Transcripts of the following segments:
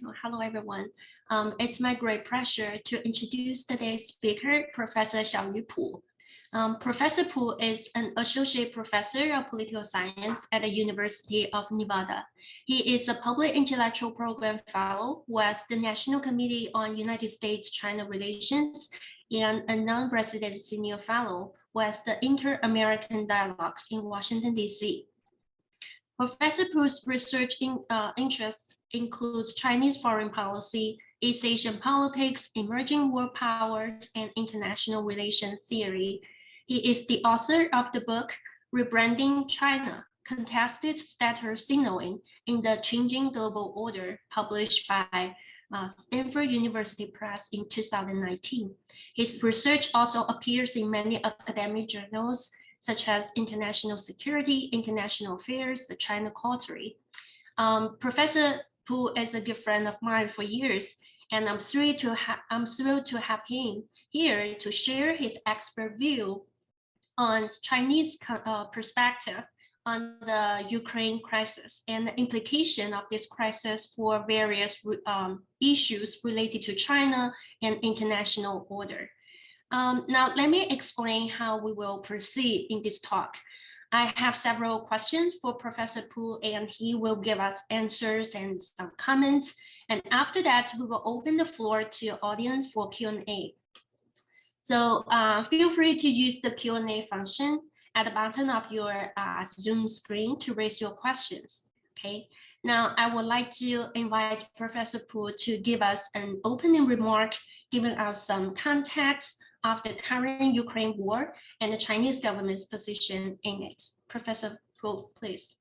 Hello, everyone. It's my great pleasure to introduce today's speaker, Professor Xiaoyu Pu. Professor Pu is an associate professor of political science at the University of Nevada. He is a public intellectual program fellow with the National Committee on United States-China Relations and a non-resident senior fellow with the Inter-American Dialogues in Washington, D.C. Professor Pu's research interests includes Chinese foreign policy, East Asian politics, emerging world powers, and international relations theory. He is the author of the book Rebranding China, Contested Status Signaling in the Changing Global Order, published by Stanford University Press in 2019. His research also appears in many academic journals, such as International Security, International Affairs, the China Quarterly. Professor Pu is a good friend of mine for years, and I'm thrilled to have him here to share his expert view on Chinese perspective on the Ukraine crisis and the implication of this crisis for various issues related to China and international order. Now, let me explain how we will proceed in this talk. I have several questions for Professor Pu, and he will give us answers and some comments. And after that, we will open the floor to audience for Q&A. So feel free to use the Q&A function at the bottom of your Zoom screen to raise your questions. Okay. Now, I would like to invite Professor Pu to give us an opening remark, giving us some context of the current Ukraine war and the Chinese government's position in it. Professor Pu, please.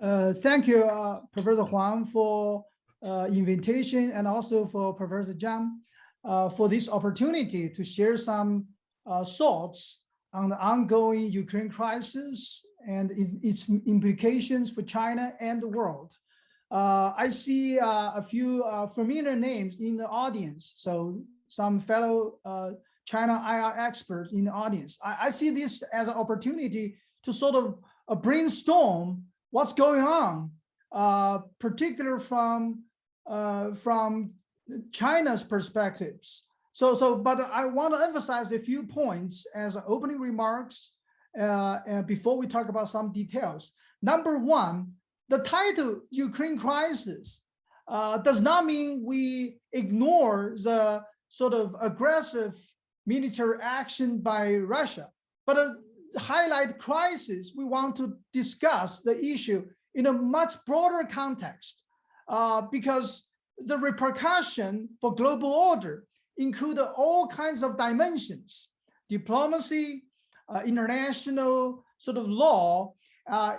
Thank you, Professor Huang, for invitation, and also for Professor Zhang for this opportunity to share some thoughts on the ongoing Ukraine crisis and its implications for China and the world. I see a few familiar names in the audience, so some fellow China IR experts in the audience. I see this as an opportunity to sort of brainstorm what's going on, particularly from China's perspectives. But I want to emphasize a few points as opening remarks before we talk about some details. Number one, the title Ukraine crisis does not mean we ignore the sort of aggressive military action by Russia, but highlight crisis. We want to discuss the issue in a much broader context because the repercussion for global order include all kinds of dimensions: diplomacy, international sort of law,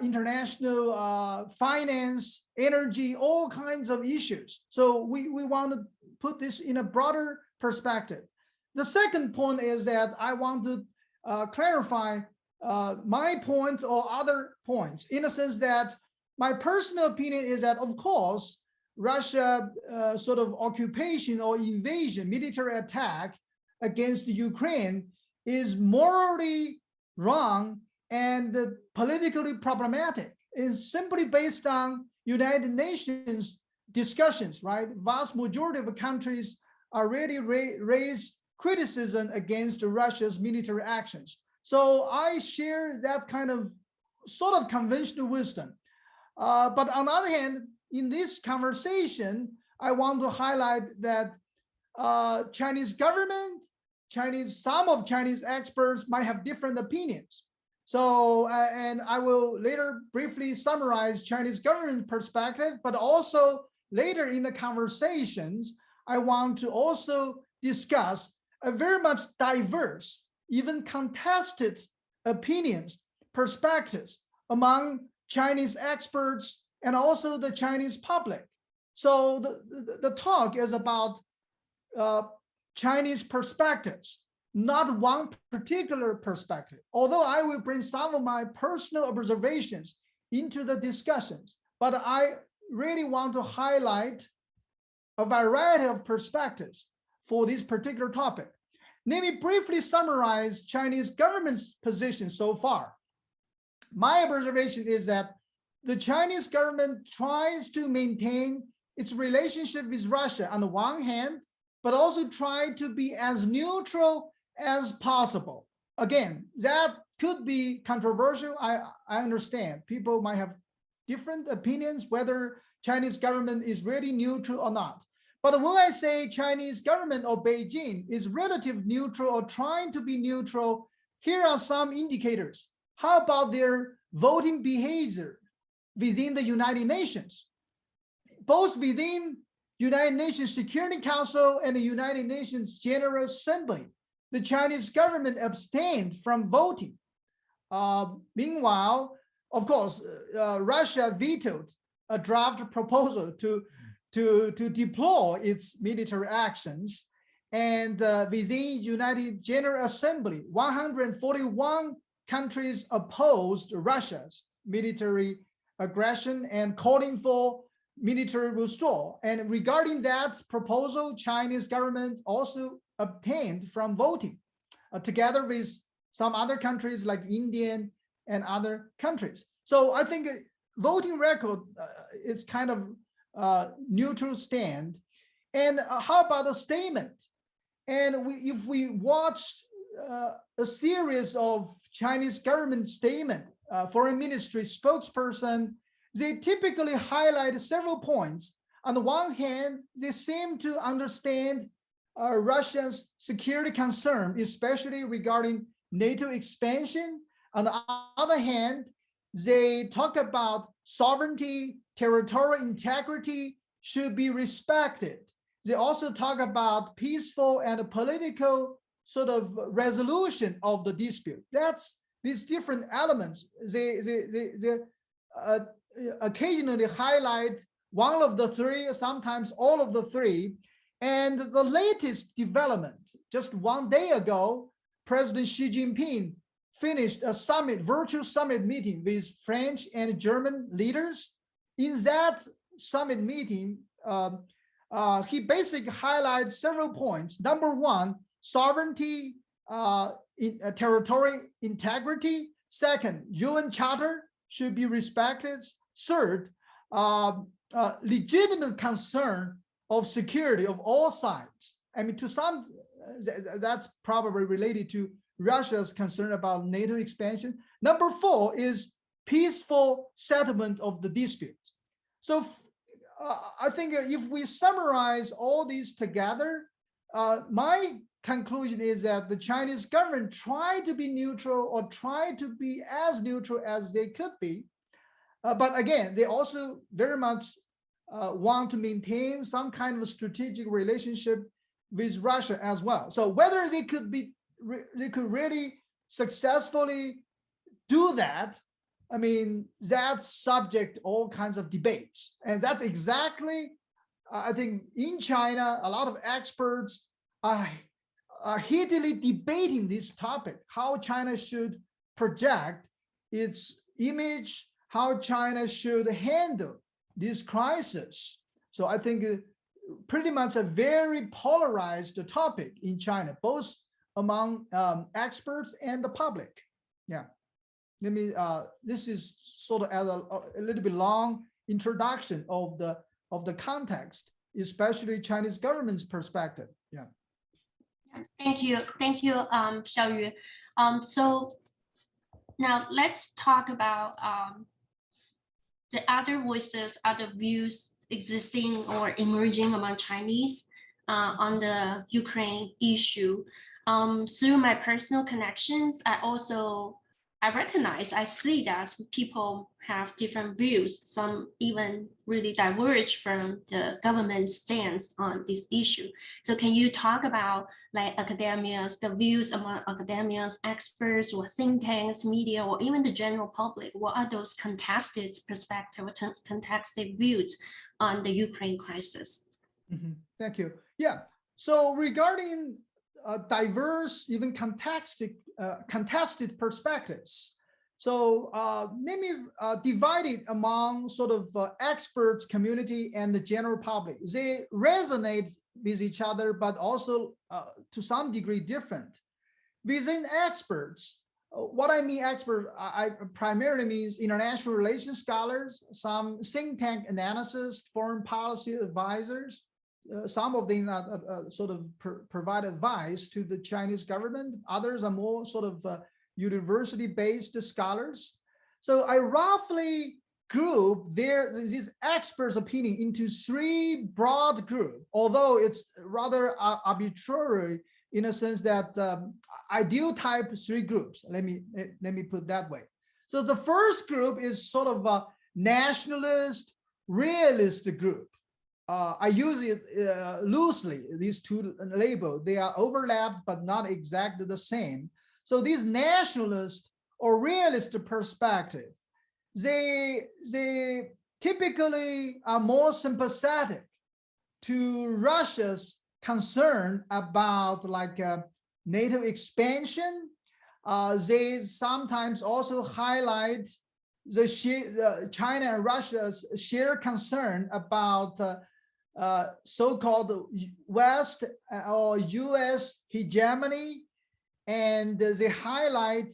international finance, energy, all kinds of issues. So we want to put this in a broader perspective. The second point is that I want to clarify my point or other points, in the sense that my personal opinion is that, of course, Russia sort of occupation or invasion, military attack against Ukraine is morally wrong and politically problematic. It's simply based on United Nations discussions, right? Vast majority of countries already raised criticism against Russia's military actions. So I share that kind of sort of conventional wisdom. But on the other hand, in this conversation, I want to highlight that Chinese government, some of Chinese experts might have different opinions. So, and I will later briefly summarize Chinese government perspective, but also later in the conversations, I want to also discuss a very much diverse, even contested opinions, perspectives among Chinese experts and also the Chinese public. So the talk is about Chinese perspectives, not one particular perspective, although I will bring some of my personal observations into the discussions, but I really want to highlight a variety of perspectives for this particular topic. Let me briefly summarize Chinese government's position so far. My observation is that the Chinese government tries to maintain its relationship with Russia on the one hand, but also try to be as neutral as possible. Again, that could be controversial. I understand people might have different opinions whether Chinese government is really neutral or not. But when I say Chinese government or Beijing is relative neutral or trying to be neutral, here are some indicators. How about their voting behavior within the United Nations? Both within United Nations Security Council and the United Nations General Assembly, the Chinese government abstained from voting. Meanwhile, of course, Russia vetoed a draft proposal to deploy its military actions. And within United General Assembly, 141 countries opposed Russia's military aggression and calling for military withdrawal. And regarding that proposal, Chinese government also obtained from voting, together with some other countries like India and other countries. So I think voting record is kind of neutral stand. And how about a statement? And if we watch a series of Chinese government statement, foreign ministry spokesperson, they typically highlight several points. On the one hand, they seem to understand Russia's security concern, especially regarding NATO expansion. On the other hand, they talk about sovereignty, territorial integrity should be respected. They also talk about peaceful and political sort of resolution of the dispute. That's these different elements. They occasionally highlight one of the three, sometimes all of the three. And the latest development, just one day ago, President Xi Jinping finished a summit, virtual summit meeting with French and German leaders. In that summit meeting, he basically highlighted several points. Number one, sovereignty, territorial integrity. Second, UN Charter should be respected. Third, legitimate concern of security of all sides. I mean, to some, that's probably related to Russia's concern about NATO expansion. Number four is peaceful settlement of the dispute. So I think if we summarize all these together, my conclusion is that the Chinese government tried to be neutral or tried to be as neutral as they could be. But again, they also very much want to maintain some kind of a strategic relationship with Russia as well. So whether they could really successfully do that, I mean, that's subject to all kinds of debates. And that's exactly, I think in China, a lot of experts are heatedly debating this topic, how China should project its image, how China should handle this crisis. So I think pretty much a very polarized topic in China, both among experts and the public. Yeah. Let me, this is sort of a little bit long introduction of the context, especially Chinese government's perspective. Yeah. Thank you, Xiaoyu. So now let's talk about the other voices, other views existing or emerging among Chinese on the Ukraine issue. Through my personal connections, I see that people have different views. Some even really diverge from the government's stance on this issue. So can you talk about like academias, the views among academias, experts or think tanks, media, or even the general public? What are those contested perspectives, contested views on the Ukraine crisis? Mm-hmm. Thank you. Yeah. So regarding diverse, even contested perspectives. So let me divide it among sort of experts community and the general public. They resonate with each other, but also to some degree different. Within experts, What I mean expert, I primarily means international relations scholars, some think tank analysts, foreign policy advisors. Some of them sort of provide advice to the Chinese government. Others are more sort of university-based scholars. So I roughly group these experts' opinion into three broad groups, although it's rather arbitrary in a sense that I do type three groups. Let me put that way. So the first group is sort of a nationalist, realist group. I use it loosely, these two labels. They are overlapped, but not exactly the same. So these nationalist or realist perspective, they typically are more sympathetic to Russia's concern about like NATO expansion. They sometimes also highlight the China and Russia's shared concern about so-called West or US hegemony, and they highlight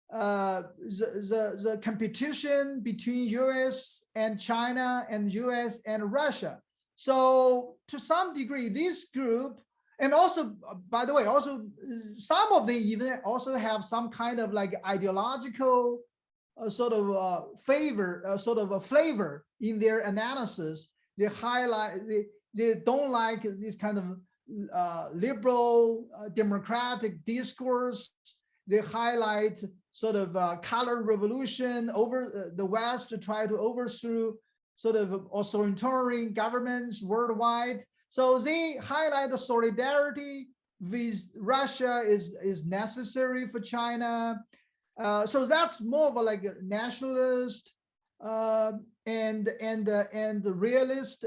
the competition between US and China and US and Russia. So to some degree, this group, and also, by the way, also some of them even also have some kind of like ideological sort of sort of a flavor in their analysis. They highlight, they don't like this kind of liberal democratic discourse. They highlight sort of color revolution over the West to try to overthrow sort of authoritarian governments worldwide. So they highlight the solidarity with Russia is necessary for China. So that's more of a like a nationalist and the realist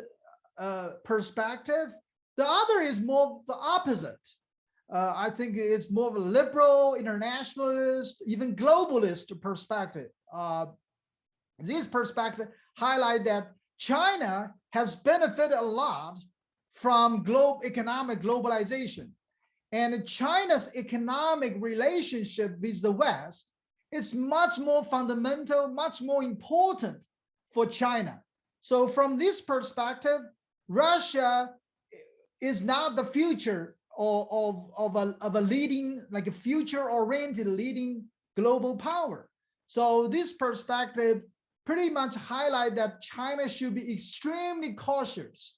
perspective. The other is more the opposite. I think it's more of a liberal, internationalist, even globalist perspective. This perspective highlight that China has benefited a lot from economic globalization, and China's economic relationship with the West is much more fundamental, much more important for China. So from this perspective, Russia is not the future of a leading, like a future-oriented leading global power. So this perspective pretty much highlight that China should be extremely cautious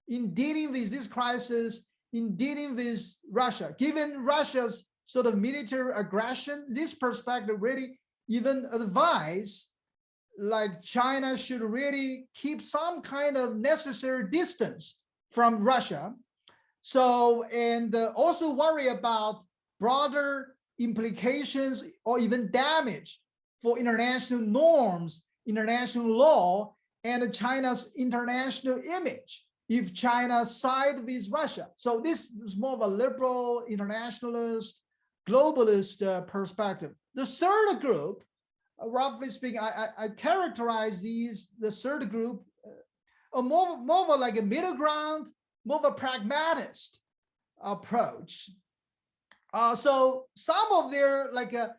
in dealing with this crisis, in dealing with Russia. Given Russia's sort of military aggression, this perspective really even advise like China should really keep some kind of necessary distance from Russia. So, and also worry about broader implications or even damage for international norms, international law, and China's international image if China side with Russia. So this is more of a liberal, internationalist, globalist perspective. The third group, roughly speaking, I characterize the third group more of like a middle ground, more of a pragmatist approach. So some of their like a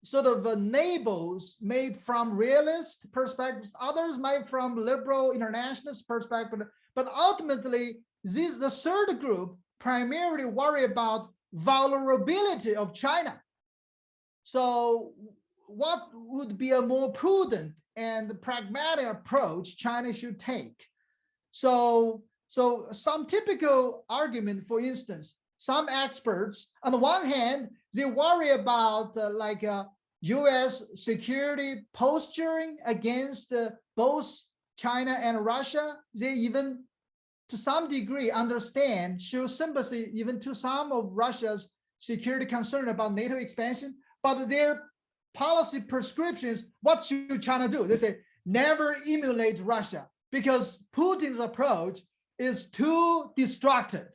sort of labels made from realist perspectives, others made from liberal internationalist perspective, but ultimately the third group primarily worry about vulnerability of China. So what would be a more prudent and pragmatic approach China should take? So some typical argument, for instance, some experts, on the one hand, they worry about like US security posturing against both China and Russia. They even, to some degree, understand, show sympathy even to some of Russia's security concern about NATO expansion, but their policy prescriptions, what should China do? They say, never emulate Russia, because Putin's approach is too destructive.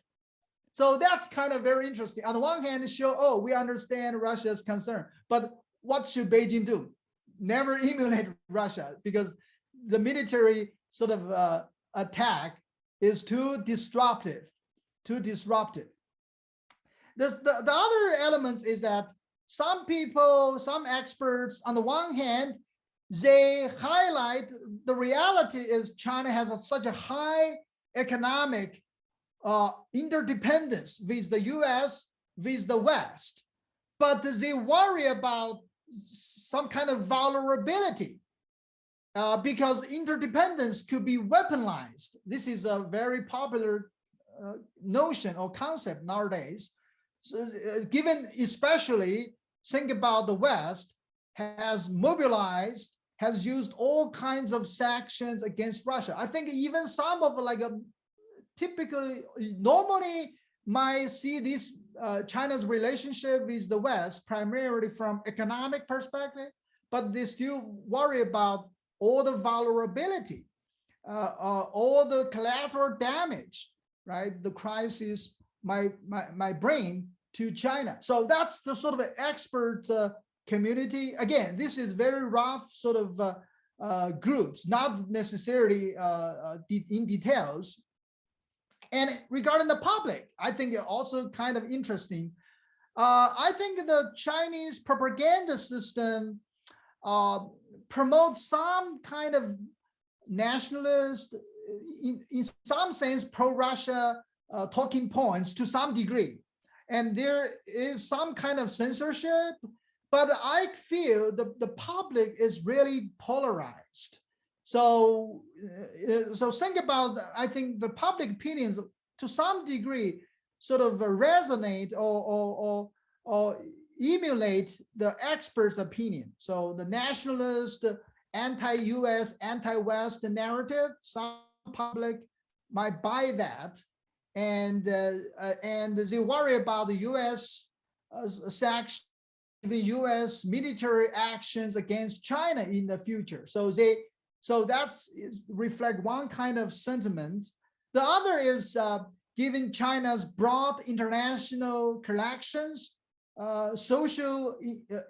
So that's kind of very interesting. On the one hand, show, oh, we understand Russia's concern, but what should Beijing do? Never emulate Russia, because the military sort of attack is too disruptive, too disruptive. The other elements is that some people, some experts, on the one hand, they highlight the reality is China has such a high economic interdependence with the US, with the West, but they worry about some kind of vulnerability because interdependence could be weaponized. This is a very popular notion or concept nowadays. So, given especially, think about the West has mobilized, has used all kinds of sanctions against Russia. I think even some of like a typically, normally might see this China's relationship with the West primarily from economic perspective, but they still worry about all the vulnerability, all the collateral damage, right? The crisis might bring to China. So that's the sort of expert community. Again, this is very rough sort of groups, not necessarily in details. And regarding the public, I think also kind of interesting. I think the Chinese propaganda system promotes some kind of nationalist, in some sense, pro-Russia talking points to some degree. And there is some kind of censorship, but I feel the public is really polarized. So think about, I think the public opinions to some degree sort of resonate or emulate the experts' opinion. So the nationalist, anti-US, anti-West narrative, some public might buy that, and they worry about the US sanctions, the US military actions against China in the future. So that's reflect one kind of sentiment. The other is given China's broad international connections, social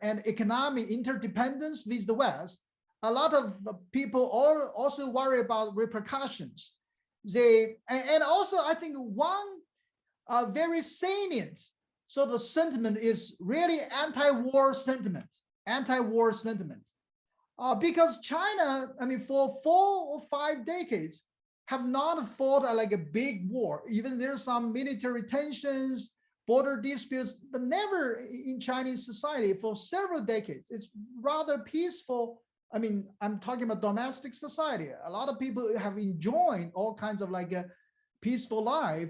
and economic interdependence with the West, a lot of people also worry about repercussions. And also I think one very salient sort of sentiment is really anti-war sentiment, because China, I mean, for 4 or 5 decades, have not fought like a big war. Even there's some military tensions, border disputes, but never in Chinese society for several decades. It's rather peaceful. I mean, I'm talking about domestic society. A lot of people have enjoyed all kinds of like a peaceful life,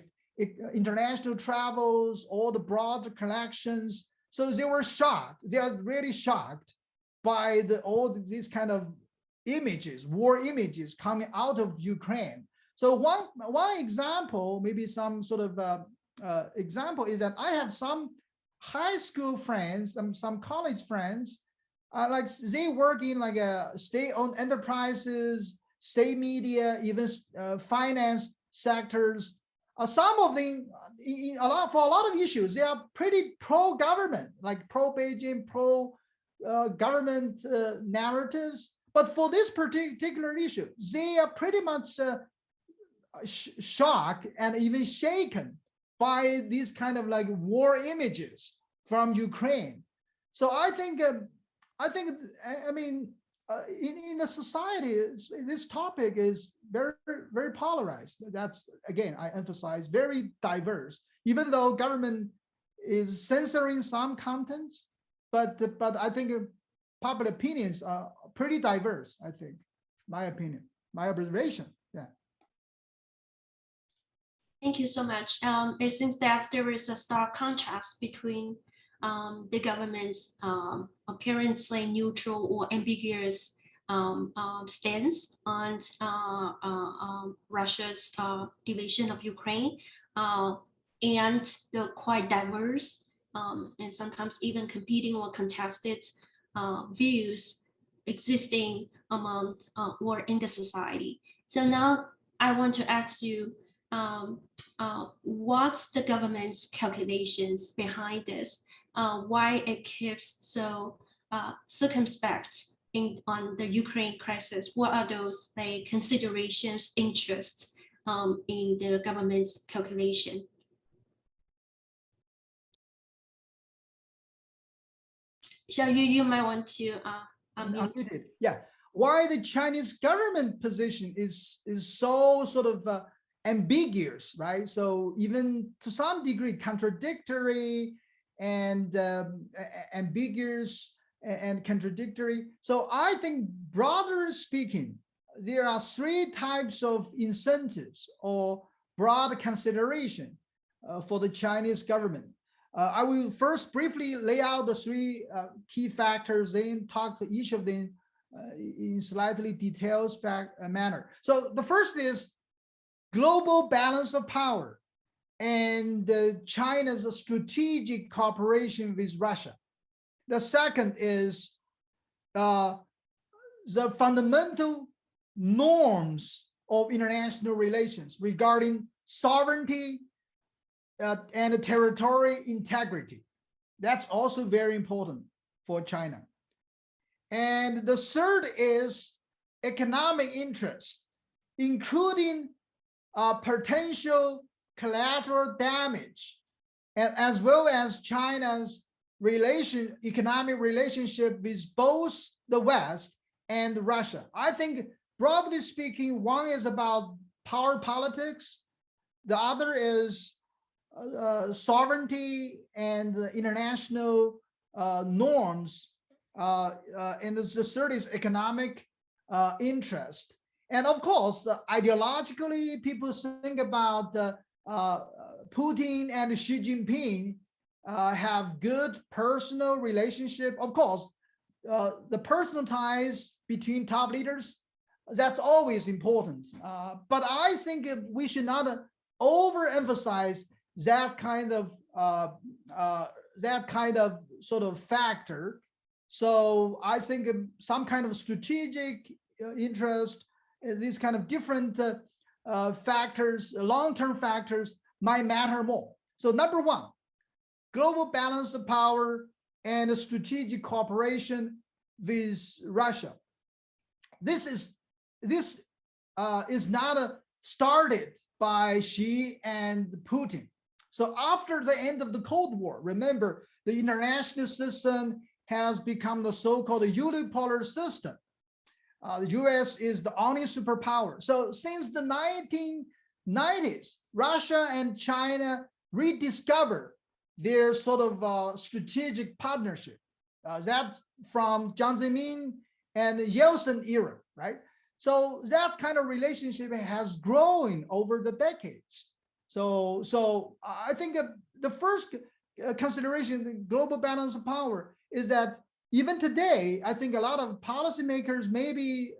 international travels, all the broad connections. So they were shocked. They are really shocked by all these kind of images, war images coming out of Ukraine. So one example, maybe some sort of example is that I have some high school friends, some college friends, like they work in like a state-owned enterprises, state media, even finance sectors. Some of them, for a lot of issues, they are pretty pro-government, like pro-Beijing, pro-government narratives. But for this particular issue, they are pretty much shocked and even shaken by these kind of like war images from Ukraine. So I think, I mean, in the society, this topic is very, very polarized. That's, again, I emphasize, very diverse, even though government is censoring some contents, but I think public opinions are pretty diverse, I think, my opinion, my observation. Yeah. Thank you so much. It seems that there is a stark contrast between the government's apparently neutral or ambiguous stance on Russia's invasion of Ukraine and the quite diverse and sometimes even competing or contested views existing among or in the society. So now I want to ask you, what's the government's calculations behind this? Why it keeps so circumspect on the Ukraine crisis? What are those like considerations, interests in the government's calculation? Xiaoyu, you might want to unmute. Unmuted. Yeah. Why the Chinese government position is so sort of ambiguous, right? So even to some degree contradictory and ambiguous and contradictory. So I think broader speaking, there are three types of incentives or broad consideration for the Chinese government. I will first briefly lay out the three key factors, then talk to each of them in slightly detailed manner. So the first is global balance of power and China's strategic cooperation with Russia. The second is the fundamental norms of international relations regarding sovereignty and territorial integrity. That's also very important for China. And the third is economic interest, including potential collateral damage, as well as China's economic relationship with both the West and Russia. I think, broadly speaking, one is about power politics, the other is sovereignty and international norms, and the third is economic interest. And of course, ideologically, people think about Putin and Xi Jinping have good personal relationship. Of course, the personal ties between top leaders, that's always important. But I think we should not overemphasize that kind of sort of factor. So I think some kind of strategic interest, these kind of different factors, long-term factors might matter more. So number one, global balance of power and strategic cooperation with Russia. This is not started by Xi and Putin. So after the end of the Cold War, remember, the international system has become the so-called unipolar system. The US is the only superpower. So since the 1990s, Russia and China rediscovered their sort of strategic partnership. That's from Jiang Zemin and Yeltsin era, right? So that kind of relationship has grown over the decades. So I think the first consideration, the global balance of power, is that even today, I think a lot of policymakers, maybe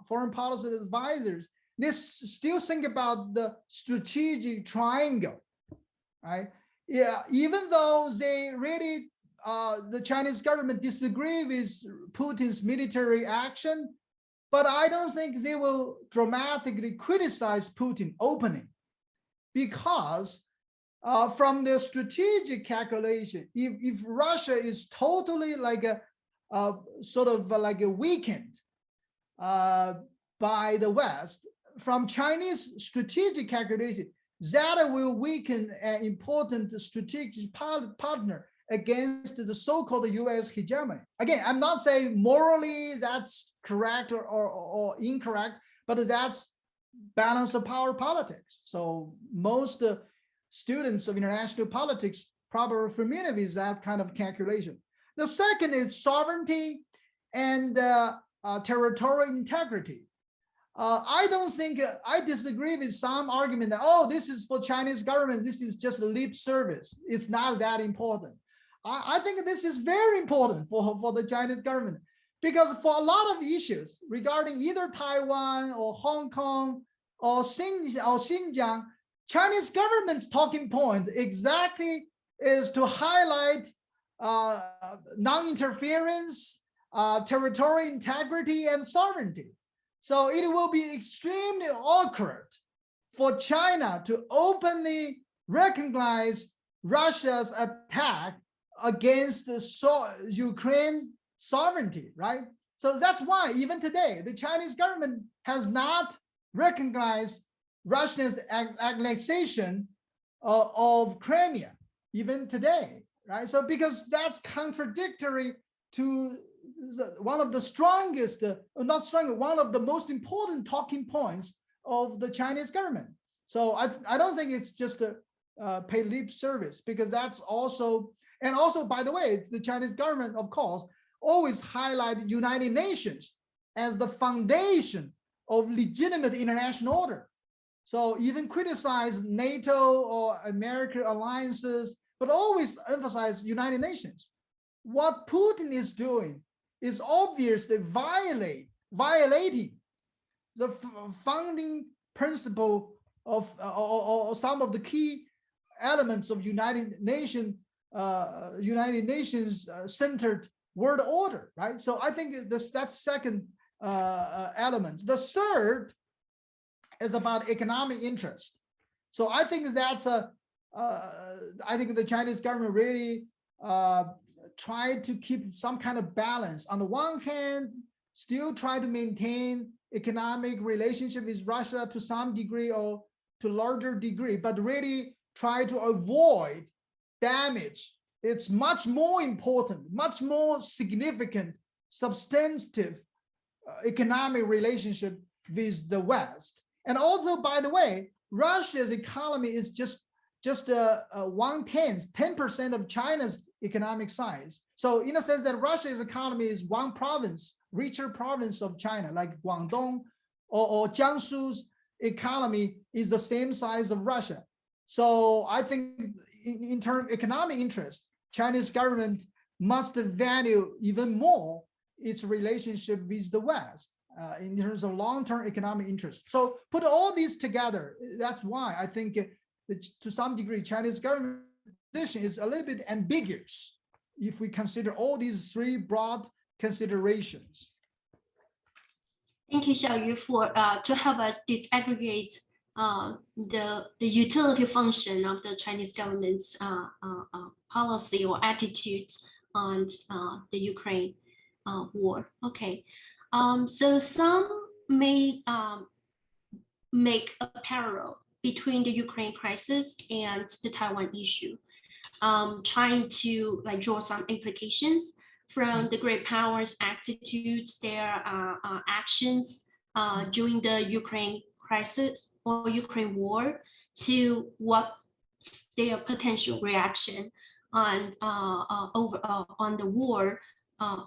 foreign policy advisors, they still think about the strategic triangle, right? Yeah, even though they really, the Chinese government disagree with Putin's military action, but I don't think they will dramatically criticize Putin openly, because from the strategic calculation, if Russia is totally like a sort of like a weakened by the West, from Chinese strategic calculation, that will weaken an important strategic partner against the so-called US hegemony. Again, I'm not saying morally that's correct or incorrect, but that's balance of power politics. So most students of international politics probably familiar with that kind of calculation. The second is sovereignty and territorial integrity. I don't think, I disagree with some argument that, oh, this is for Chinese government, this is just lip service. It's not that important. I think this is very important for the Chinese government, because for a lot of issues regarding either Taiwan or Hong Kong or Xinjiang, Chinese government's talking point exactly is to highlight non-interference, territorial integrity, and sovereignty. So it will be extremely awkward for China to openly recognize Russia's attack against the Ukraine sovereignty, right? So that's why even today, the Chinese government has not recognized Russia's annexation of Crimea, even today, right? So because that's contradictory to one of the strongest, not strong, one of the most important talking points of the Chinese government. So I don't think it's just a pay lip service, because that's also, and also, by the way, the Chinese government, of course, always highlight United Nations as the foundation of legitimate international order. So even criticize NATO or American alliances, but always emphasize United Nations. What Putin is doing is obviously violating the founding principle of or some of the key elements of United Nations centered world order, right? So I think that's second element. The third is about economic interest. So I think that's I think the Chinese government really tried to keep some kind of balance. On the one hand, still try to maintain economic relationship with Russia to some degree or to larger degree, but really try to avoid damage. It's much more important, much more significant, substantive economic relationship with the West. And also, by the way, Russia's economy is just 10% of China's economic size. So in a sense that Russia's economy is one province, richer province of China, like Guangdong or Jiangsu's economy is the same size of Russia. So I think in terms of economic interest, Chinese government must value even more its relationship with the West in terms of long-term economic interest. So put all these together, that's why I think that to some degree, Chinese government position is a little bit ambiguous if we consider all these three broad considerations. Thank you, Xiaoyu, for to help us disaggregate the utility function of the Chinese government's policy or attitudes on the Ukraine war. Okay, so some may make a parallel between the Ukraine crisis and the Taiwan issue, trying to draw some implications from the great powers' attitudes, their actions during the Ukraine crisis or Ukraine war, to what their potential reaction on on the war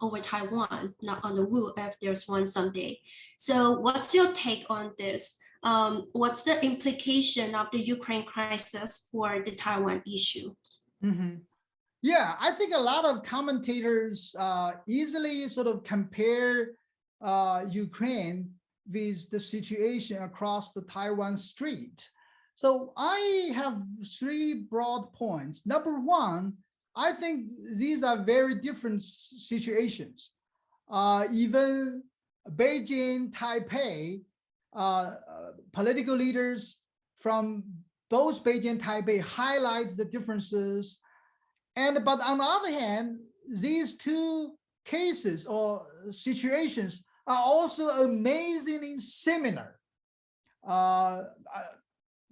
over Taiwan, not on the war if there's one someday. So what's your take on this? What's the implication of the Ukraine crisis for the Taiwan issue? Mm-hmm. Yeah, I think a lot of commentators easily sort of compare Ukraine with the situation across the Taiwan Strait. So I have three broad points. Number one, I think these are very different situations. Even Beijing, Taipei, political leaders from both Beijing and Taipei highlight the differences. But on the other hand, these two cases or situations are also amazingly similar.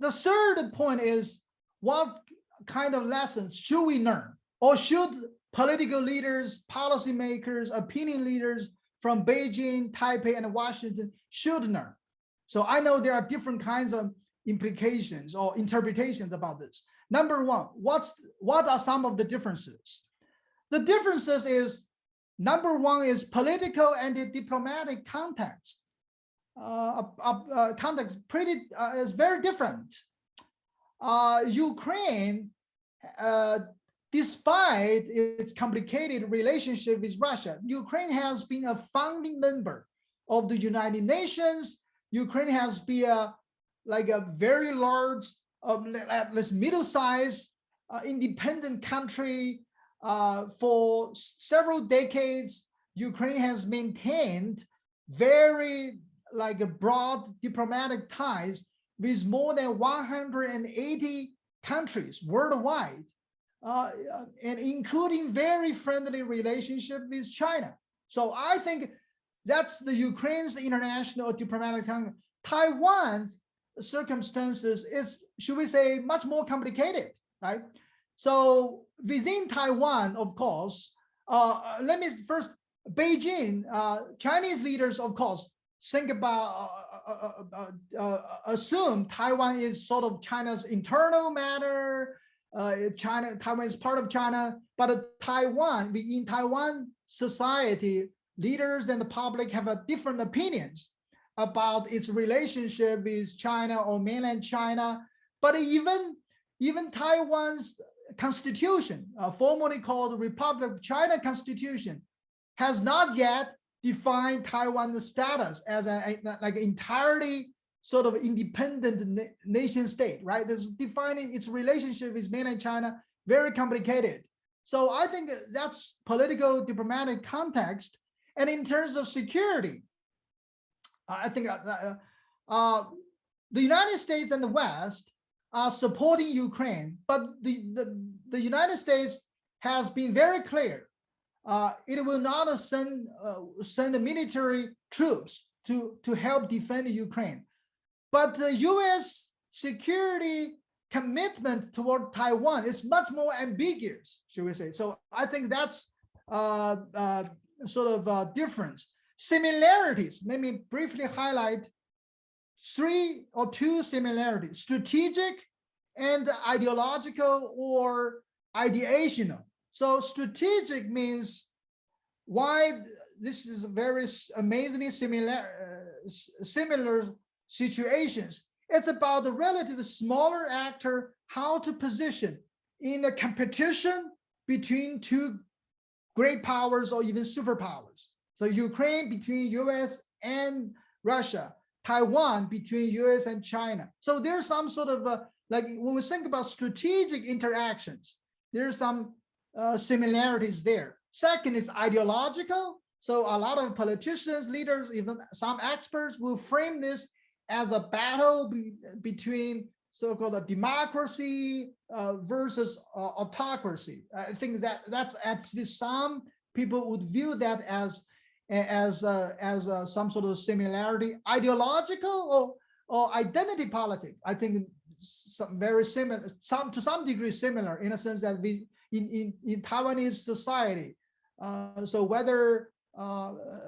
The third point is, what kind of lessons should we learn? Or should political leaders, policymakers, opinion leaders from Beijing, Taipei, and Washington should learn? So I know there are different kinds of implications or interpretations about this. Number one, what are some of the differences? The differences is, number one is political and the diplomatic context. Context is very different. Ukraine, despite its complicated relationship with Russia, Ukraine has been a founding member of the United Nations. Ukraine has been a very large, at least middle-sized, independent country for several decades. Ukraine has maintained very broad diplomatic ties with more than 180 countries worldwide, and including very friendly relationship with China. So I think that's the Ukraine's international diplomatic context. Taiwan's circumstances is, should we say, much more complicated, right? So within Taiwan, of course, let me first, Beijing, Chinese leaders, of course, think about, assume Taiwan is sort of China's internal matter. Taiwan is part of China, but in Taiwan society, leaders and the public have a different opinions about its relationship with China or mainland China. But even Taiwan's constitution, formerly called Republic of China Constitution, has not yet defined Taiwan's status as like entirely sort of independent nation state, right? This defining its relationship with mainland China, very complicated. So I think that's political diplomatic context. And in terms of security, I think the United States and the West are supporting Ukraine, but the United States has been very clear. It will not send military troops to help defend Ukraine. But the U.S. security commitment toward Taiwan is much more ambiguous, should we say. So I think that's sort of a difference. Similarities, let me briefly highlight two similarities: strategic and ideological or ideational. So strategic means why this is very amazingly similar situations. It's about the relatively smaller actor, how to position in a competition between two great powers or even superpowers. So Ukraine between US and Russia, Taiwan between US and China. So there's some sort of like when we think about strategic interactions, there's some similarities there. Second is ideological. So a lot of politicians, leaders, even some experts will frame this as a battle between so-called a democracy versus autocracy. I think that's actually some people would view that as some sort of similarity. Ideological or identity politics, I think very similar, to some degree similar, in a sense that we in Taiwanese society. So whether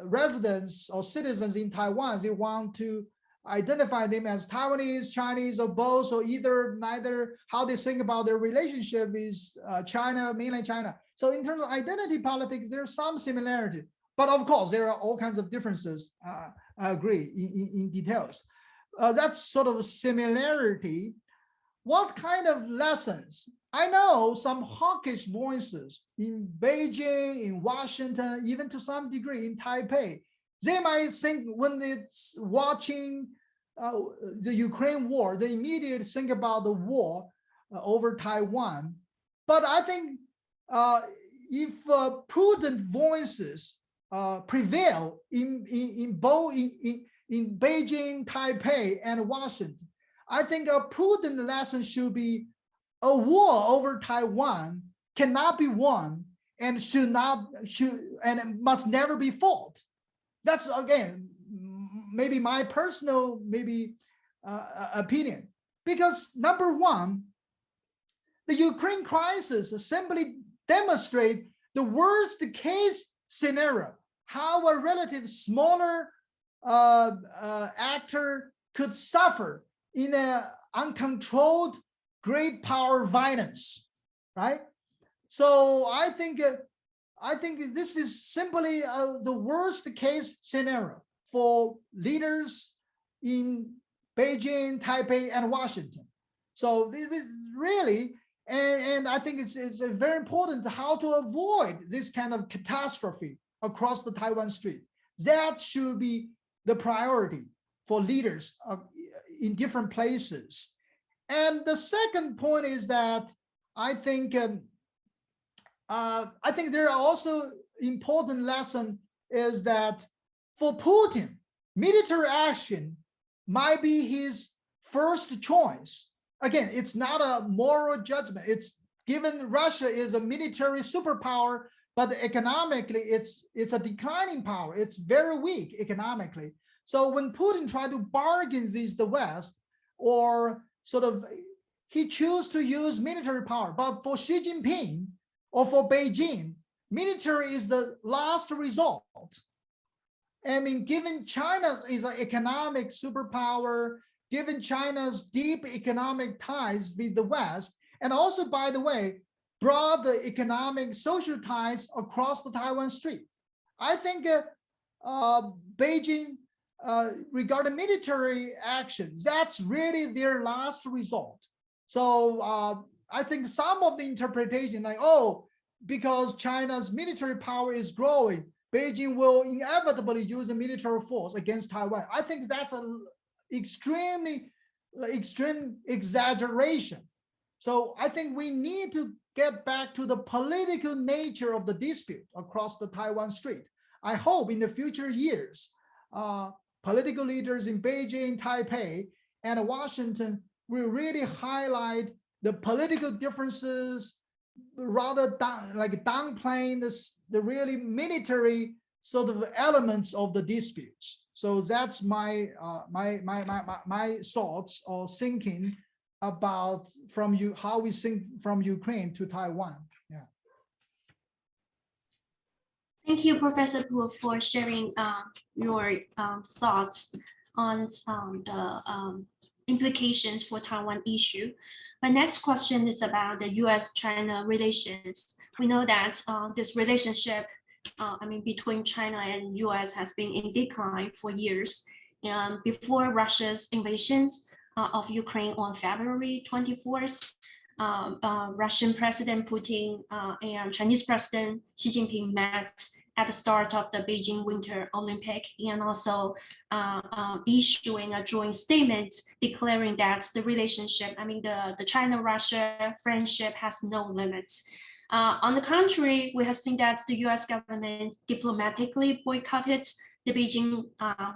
residents or citizens in Taiwan, they want to identify them as Taiwanese, Chinese, or both, or neither, how they think about their relationship with China, mainland China. So in terms of identity politics, there's some similarity, but of course there are all kinds of differences. I agree in details. That's sort of a similarity. What kind of lessons? I know some hawkish voices in Beijing, in Washington, even to some degree in Taipei. They might think when it's watching the Ukraine war, they immediately think about the war over Taiwan. But I think if prudent voices prevail in both in Beijing, Taipei, and Washington, I think a prudent lesson should be a war over Taiwan cannot be won and and must never be fought. That's, again, maybe my personal opinion, because number one, the Ukraine crisis simply demonstrates the worst case scenario, how a relative smaller actor could suffer in an uncontrolled great power violence, right? So I think this is simply the worst case scenario for leaders in Beijing, Taipei, and Washington. So this really, and I think it's very important how to avoid this kind of catastrophe across the Taiwan Strait. That should be the priority for leaders in different places. And the second point is that I think there are also important lesson is that for Putin, military action might be his first choice. Again, it's not a moral judgment. It's given Russia is a military superpower, but economically it's a declining power. It's very weak economically. So when Putin tried to bargain with the West, or sort of he chose to use military power, but for Xi Jinping or for Beijing, military is the last result. I mean, given China is an economic superpower, given China's deep economic ties with the West, and also, by the way, broad economic social ties across the Taiwan Strait. I think Beijing, regarding military actions, that's really their last resort. So I think some of the interpretation, like, oh, because China's military power is growing, Beijing will inevitably use a military force against Taiwan. I think that's an extreme exaggeration. So I think we need to get back to the political nature of the dispute across the Taiwan Strait. I hope in the future years, political leaders in Beijing, Taipei, and Washington will really highlight the political differences, rather downplaying the really military sort of elements of the disputes. So that's my thoughts or thinking about how we think from Ukraine to Taiwan. Yeah. Thank you, Professor Pu, for sharing your thoughts on the implications for Taiwan issue. My next question is about the U.S.-China relations. We know that this relationship, between China and U.S. has been in decline for years. And before Russia's invasion of Ukraine on February 24th, Russian President Putin and Chinese President Xi Jinping met at the start of the Beijing Winter Olympic, and also issuing a joint statement declaring that the relationship, the China-Russia friendship has no limits. On the contrary, we have seen that the US government diplomatically boycotted the Beijing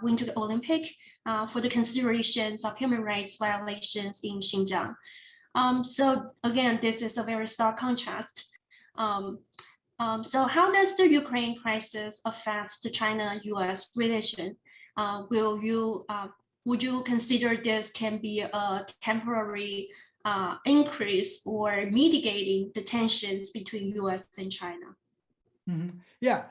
Winter Olympic for the considerations of human rights violations in Xinjiang. So again, this is a very stark contrast. So how does the Ukraine crisis affect the China-US relation? Would you consider this can be a temporary increase or mitigating the tensions between US and China? Mm-hmm. Yeah,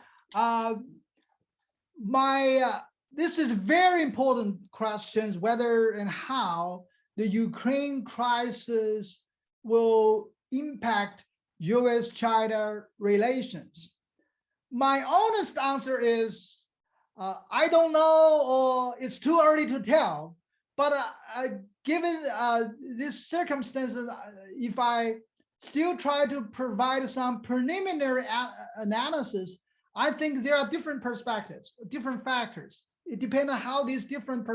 this is very important questions, whether and how the Ukraine crisis will impact US-China relations. My honest answer is, I don't know, or it's too early to tell. But given this circumstances, if I still try to provide some preliminary analysis, I think there are different perspectives, different factors. It depends on how these different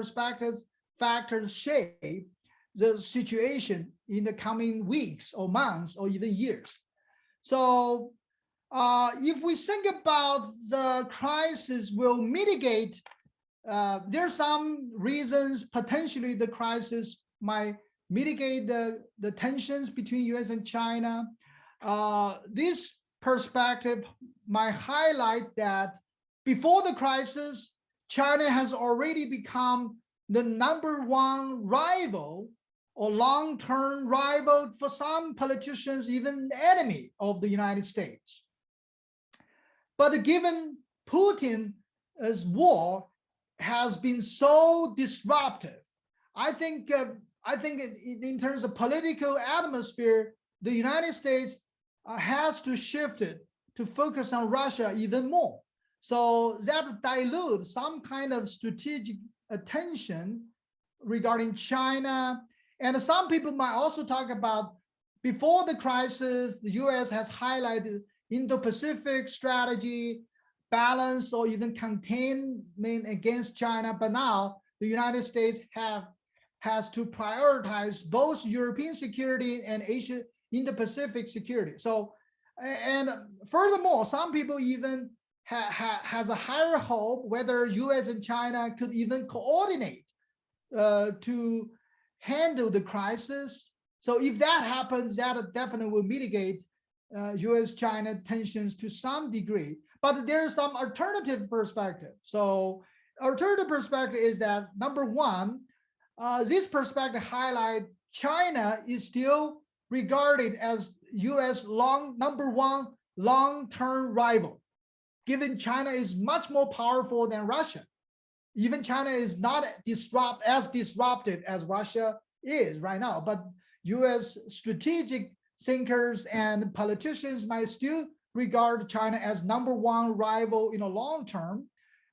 factors shape the situation in the coming weeks or months or even years. So if we think about the crisis will mitigate, there are some reasons potentially the crisis might mitigate the tensions between US and China. This perspective might highlight that before the crisis, China has already become the #1 rival or long-term rival, for some politicians, even enemy of the United States. But given Putin's war has been so disruptive, I think in terms of political atmosphere, the United States has to shift it to focus on Russia even more. So that dilutes some kind of strategic attention regarding China. And some people might also talk about, before the crisis, the US has highlighted Indo-Pacific strategy, balance or even containment against China. But now the United States has to prioritize both European security and Asia, Indo-Pacific security. So, and furthermore, some people even has a higher hope whether US and China could even coordinate to handle the crisis. So if that happens, that definitely will mitigate US-China tensions to some degree. But there's some alternative perspective. So alternative perspective is that, #1, this perspective highlight China is still regarded as US #1 long-term rival, given China is much more powerful than Russia. Even China is not as disruptive as Russia is right now, but US strategic thinkers and politicians might still regard China as #1 rival in the long term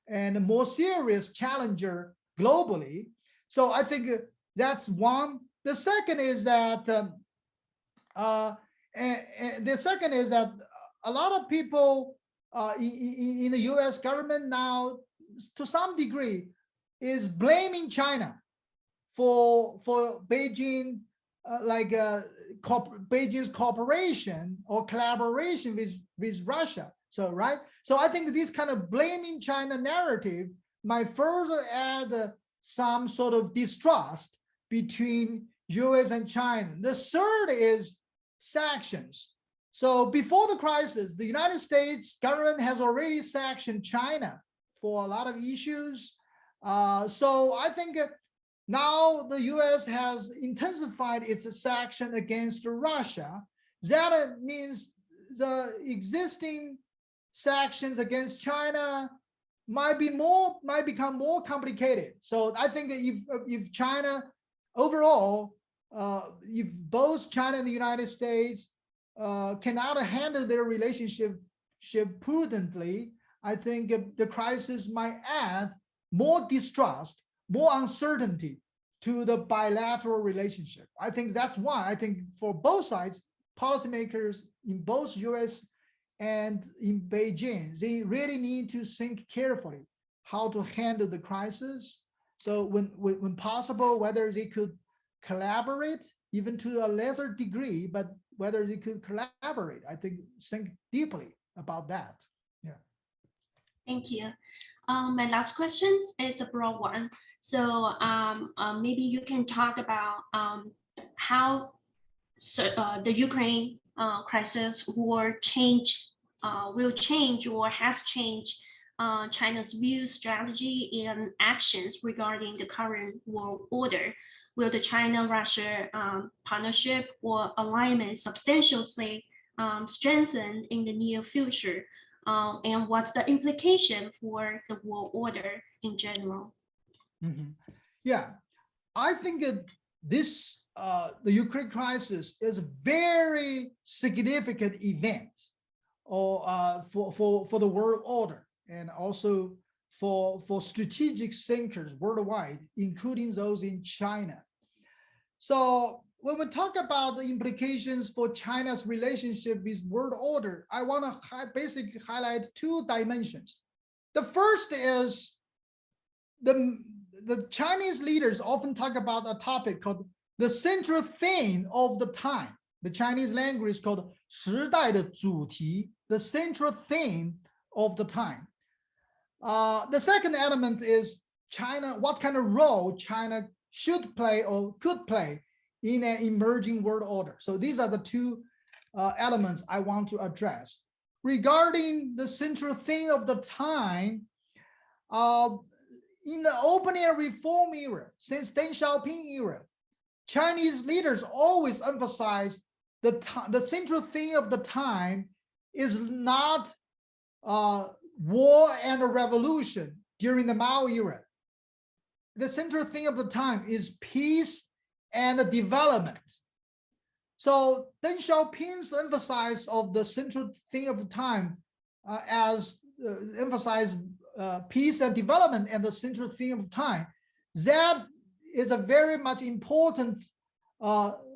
and a more serious challenger globally. So I think that's one. The second is that a lot of people in the US government now, to some degree, is blaming China for Beijing, Beijing's cooperation or collaboration with Russia. So, right. So I think this kind of blaming China narrative might further add some sort of distrust between US and China. The third is sanctions. So before the crisis, the United States government has already sanctioned China for a lot of issues. So I think now the US has intensified its sanction against Russia. That means the existing sanctions against China might become more complicated. So I think if China overall, if both China and the United States cannot handle their relationship prudently, I think the crisis might add more distrust, more uncertainty to the bilateral relationship. I think that's why I think for both sides, policymakers in both US and in Beijing, they really need to think carefully how to handle the crisis. So when possible, whether they could collaborate even to a lesser degree, but whether they could collaborate, I think deeply about that. Yeah. Thank you. My last question is a broad one. So maybe you can talk about how the Ukraine crisis will change or has changed China's view, strategy, and actions regarding the current world order. Will the China-Russia partnership or alignment substantially strengthen in the near future? And what's the implication for the world order in general? Mm-hmm. Yeah, I think this the Ukraine crisis is a very significant event for the world order and also for strategic thinkers worldwide, including those in China. So when we talk about the implications for China's relationship with world order, I want to basically highlight two dimensions. The first is the Chinese leaders often talk about a topic called the central theme of the time. The Chinese language is called 时代的主题, the central theme of the time. The second element is China, what kind of role China should play or could play in an emerging world order. So these are the two elements I want to address. Regarding the central theme of the time, in the open air reform era, since Deng Xiaoping era, Chinese leaders always emphasize the central theme of the time is not war and a revolution during the Mao era. The central theme of the time is peace and development. So Deng Xiaoping's emphasis of the central theme of the time as emphasize peace and development and the central theme of time, that is a very much important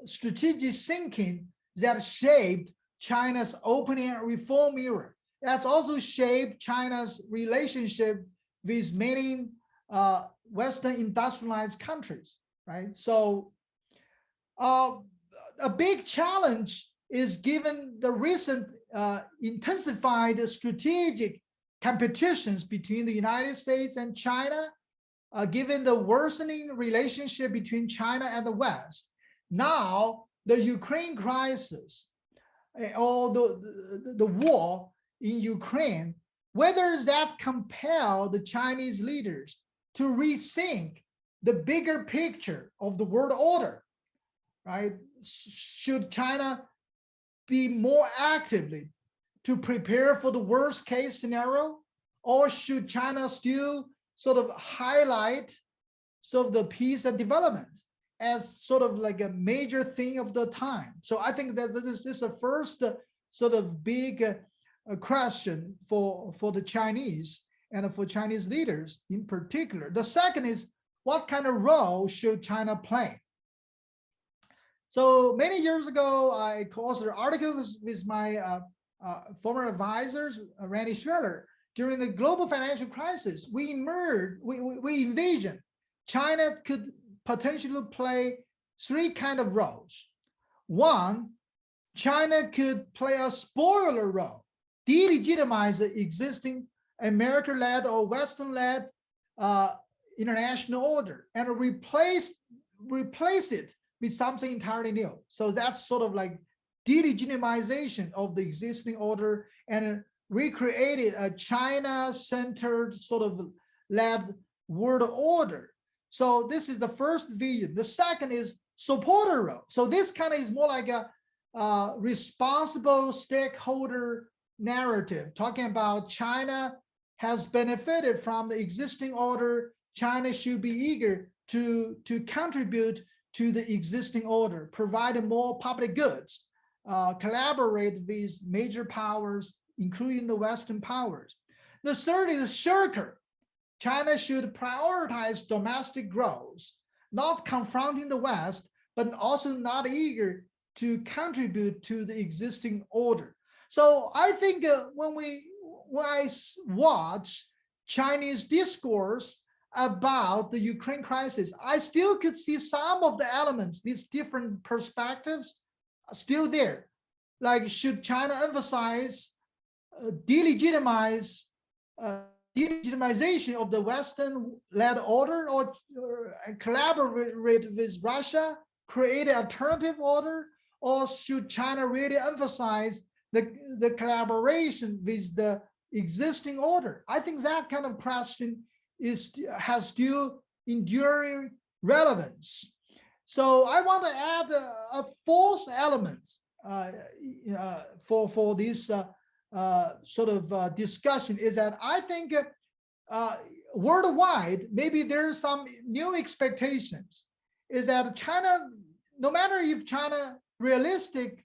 strategic thinking that shaped China's opening and reform era. That's also shaped China's relationship with many Western industrialized countries, right? So a big challenge is given the recent intensified strategic competitions between the United States and China, given the worsening relationship between China and the West. Now, the Ukraine crisis or the war in Ukraine, whether that compel the Chinese leaders to rethink the bigger picture of the world order, right? Should China be more actively to prepare for the worst case scenario, or should China still sort of highlight sort of the peace and development as sort of like a major thing of the time? So I think that this is the first sort of big question for the Chinese and for Chinese leaders in particular. The second is, what kind of role should China play? So many years ago, I co-authored articles with my former advisors, Randy Schweller. During the global financial crisis, we envisioned China could potentially play three kind of roles. One, China could play a spoiler role, delegitimize the existing American-led or Western-led international order and replace it with something entirely new. So that's sort of like delegitimization of the existing order and recreated a China-centered sort of led world order. So this is the first vision. The second is supporter role. So this kind of is more like a responsible stakeholder narrative, talking about China has benefited from the existing order. China should be eager to contribute to the existing order, provide more public goods, collaborate with major powers, including the Western powers. The third is shirker. China should prioritize domestic growth, not confronting the West, but also not eager to contribute to the existing order. So I think when I watch Chinese discourse about the Ukraine crisis, I still could see some of the elements, these different perspectives still there. Like, should China emphasize delegitimization of the Western-led order, or collaborate with Russia, create an alternative order, or should China really emphasize the collaboration with the existing order? I think that kind of question has still enduring relevance. So I want to add a fourth element for this sort of discussion, is that I think worldwide, maybe there's some new expectations, is that China, no matter if China realistic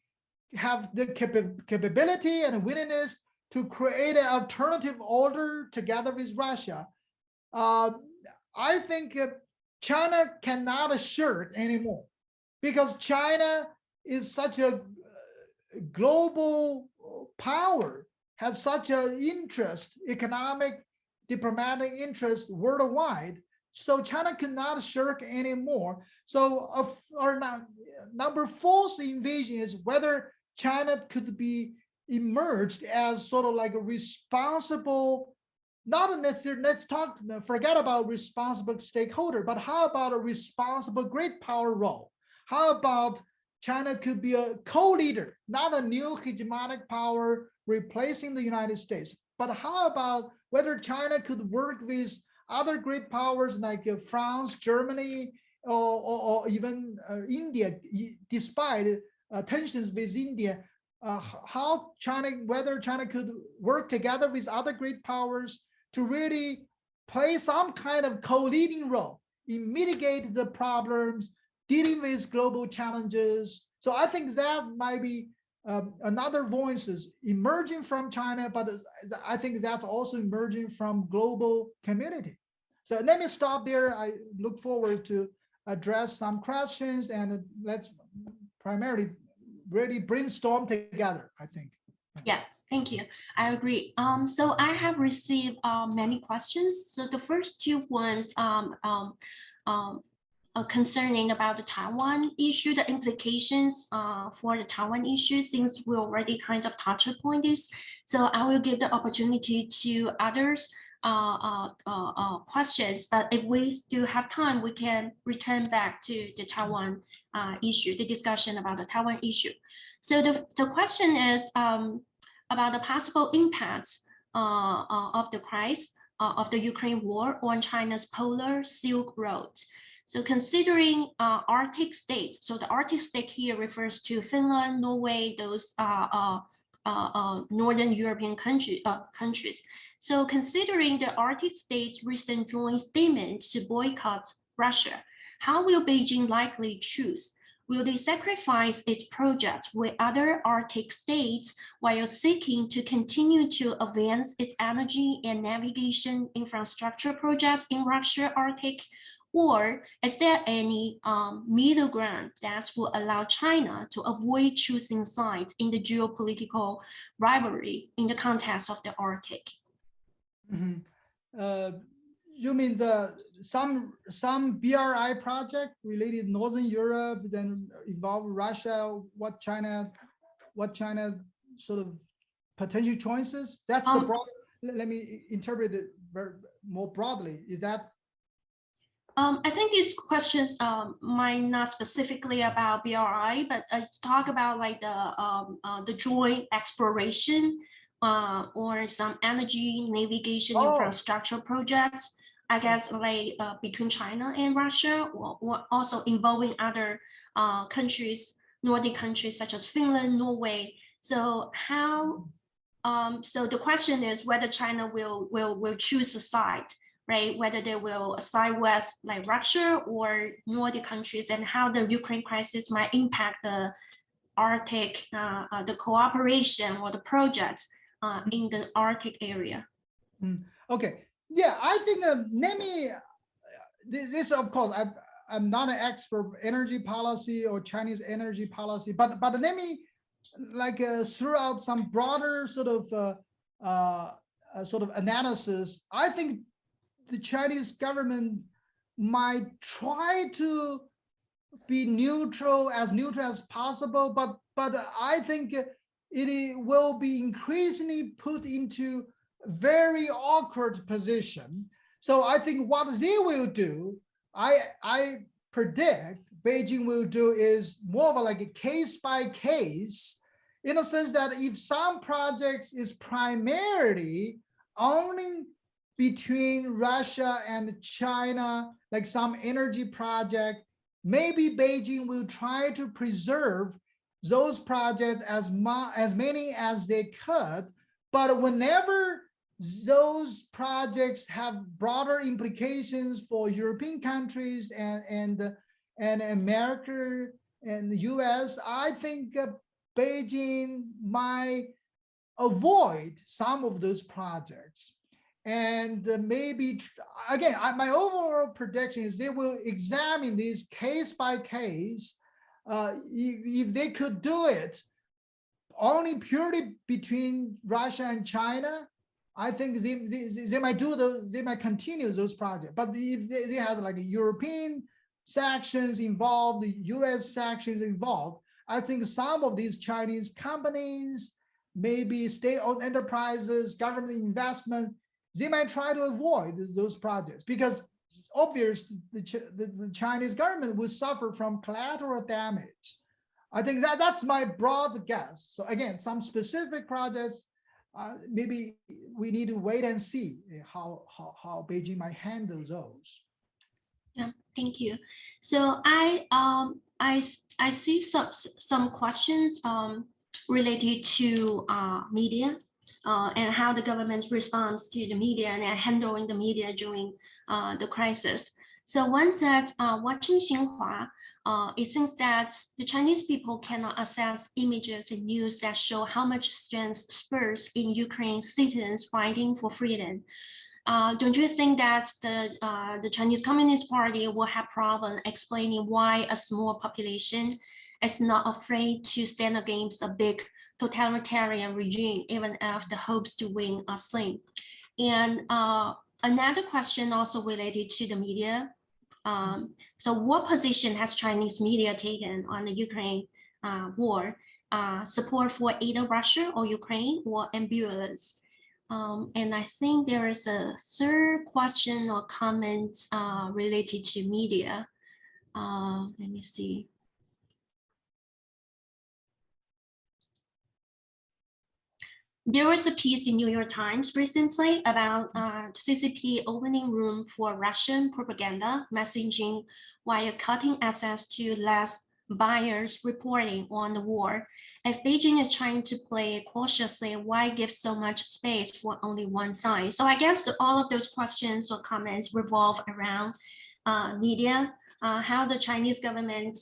have the capability and willingness to create an alternative order together with Russia, I think China cannot shirk anymore, because China is such a global power, has such an interest, economic, diplomatic interest worldwide. So China cannot shirk anymore. So our number four invasion is whether China could be emerged as sort of like a responsible, not necessarily, forget about responsible stakeholder, but how about a responsible great power role? How about China could be a co-leader, not a new hegemonic power replacing the United States, but how about whether China could work with other great powers like France, Germany, or even India, despite tensions with India, whether China could work together with other great powers to really play some kind of co-leading role in mitigating the problems, dealing with global challenges. So I think that might be another voices emerging from China, but I think that's also emerging from global community. So let me stop there. I look forward to address some questions, and let's primarily really brainstorm together, I think. Yeah, thank you. I agree. So I have received many questions. So the first two ones concerning about the Taiwan issue, the implications for the Taiwan issue, since we already kind of touched upon this. So I will give the opportunity to others questions, but if we still have time, we can return back to the Taiwan issue, the discussion about the Taiwan issue. So the question is about the possible impacts of the crisis of the Ukraine war on China's polar Silk Road. So considering Arctic states, so the Arctic state here refers to Finland, Norway, those Northern European countries. So considering the Arctic states' recent joint statement to boycott Russia, how will Beijing likely choose? Will they sacrifice its projects with other Arctic states while seeking to continue to advance its energy and navigation infrastructure projects in Russia Arctic? Or is there any middle ground that will allow China to avoid choosing sides in the geopolitical rivalry in the context of the Arctic? You mean some BRI project related Northern Europe, then involve Russia, what China sort of potential choices? That's the broad. Let me interpret it more broadly. Is that? I think these questions might not specifically about BRI, but let's talk about like the joint exploration or some energy navigation infrastructure projects. I guess like between China and Russia, or also involving other countries, Nordic countries such as Finland, Norway. So how? So the question is whether China will choose a side, right? Whether they will side with like Russia or Nordic countries, and how the Ukraine crisis might impact the Arctic, the cooperation or the projects in the Arctic area. Okay. Yeah, I think let me. This of course I'm not an expert energy policy or Chinese energy policy, but let me like throw out some broader sort of analysis. I think the Chinese government might try to be neutral as possible, but I think it will be increasingly put into very awkward position. So I think what they will do, I predict Beijing will do is more of like a case by case, in a sense that if some projects is primarily only between Russia and China, like some energy project, maybe Beijing will try to preserve those projects as many as they could. But whenever those projects have broader implications for European countries and America and the US, I think Beijing might avoid some of those projects. And maybe, again, my overall prediction is they will examine these case by case. If they could do it only purely between Russia and China, I think they might do those, they might continue those projects. But if they has like European sanctions involved, the US sanctions involved, I think some of these Chinese companies, maybe state-owned enterprises, government investment, they might try to avoid those projects because obviously the Chinese government will suffer from collateral damage. I think that's my broad guess. So again, some specific projects, maybe we need to wait and see how Beijing might handle those. Yeah, thank you. So I see some questions related to media and how the government responds to the media and handling the media during the crisis. So one said, watching Xinhua, it seems that the Chinese people cannot access images and news that show how much strength spurs in Ukraine citizens fighting for freedom. Don't you think that the Chinese Communist Party will have problem explaining why a small population is not afraid to stand against a big totalitarian regime, even if the hopes to win are slim? And another question also related to the media. So what position has Chinese media taken on the Ukraine war? Support for either Russia or Ukraine or ambivalence? And I think there is a third question or comment related to media. Let me see. There was a piece in New York Times recently about CCP opening room for Russian propaganda messaging while cutting access to less biased reporting on the war. If Beijing is trying to play it cautiously, why give so much space for only one side? So I guess all of those questions or comments revolve around media, how the Chinese government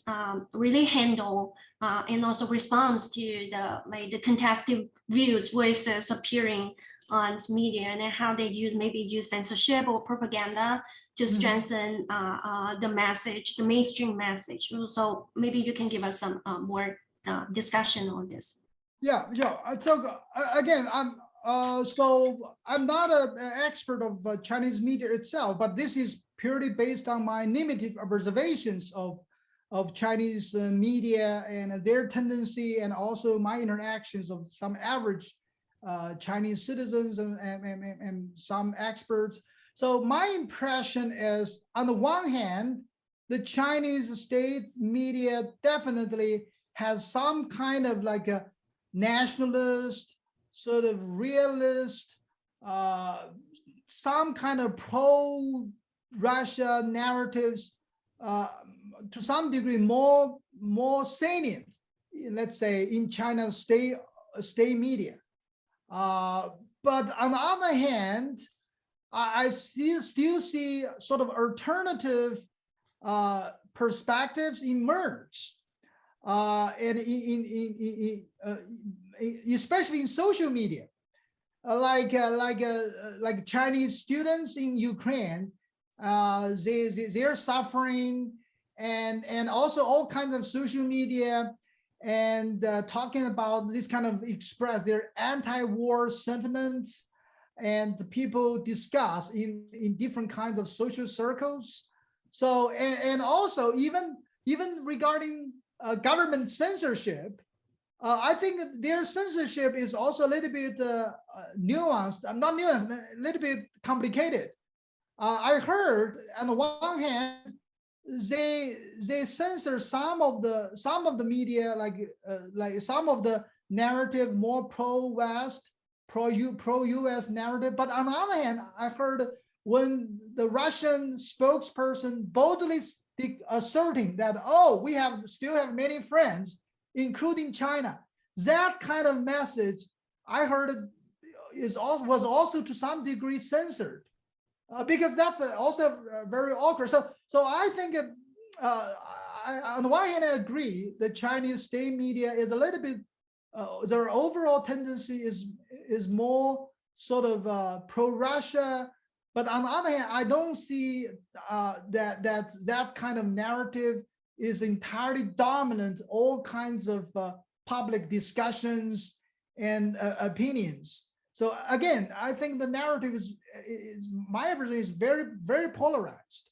really handle and also responds to the contested views, voices appearing on media, and then how they maybe use censorship or propaganda to strengthen the message, the mainstream message. So maybe you can give us some more discussion on this. Yeah. So again, I'm not an expert of Chinese media itself, but this is purely based on my limited observations of Chinese media and their tendency, and also my interactions of some average Chinese citizens and some experts. So my impression is, on the one hand, the Chinese state media definitely has some kind of like a nationalist, sort of realist, some kind of pro-Russia narratives, to some degree more salient, let's say, in China's state media. But on the other hand, I still see sort of alternative perspectives emerge, and especially in social media, like Chinese students in Ukraine, they're suffering, and also all kinds of social media, and talking about this kind of express their anti-war sentiments, and people discuss in different kinds of social circles. So and also even regarding government censorship, I think their censorship is also a little bit nuanced. Not nuanced, a little bit complicated. I heard on the one hand, they censor some of the media, like some of the narrative more pro-West, pro-US narrative. But on the other hand, I heard when the Russian spokesperson boldly asserting that, oh, we still have many friends, including China. That kind of message, I heard, was also to some degree censored, because that's also very awkward. So I think on the one hand, I agree the Chinese state media is a little bit, their overall tendency is more sort of pro-Russia. But on the other hand, I don't see that kind of narrative is entirely dominant all kinds of public discussions and opinions. So again, I think the narrative is my impression is very, very polarized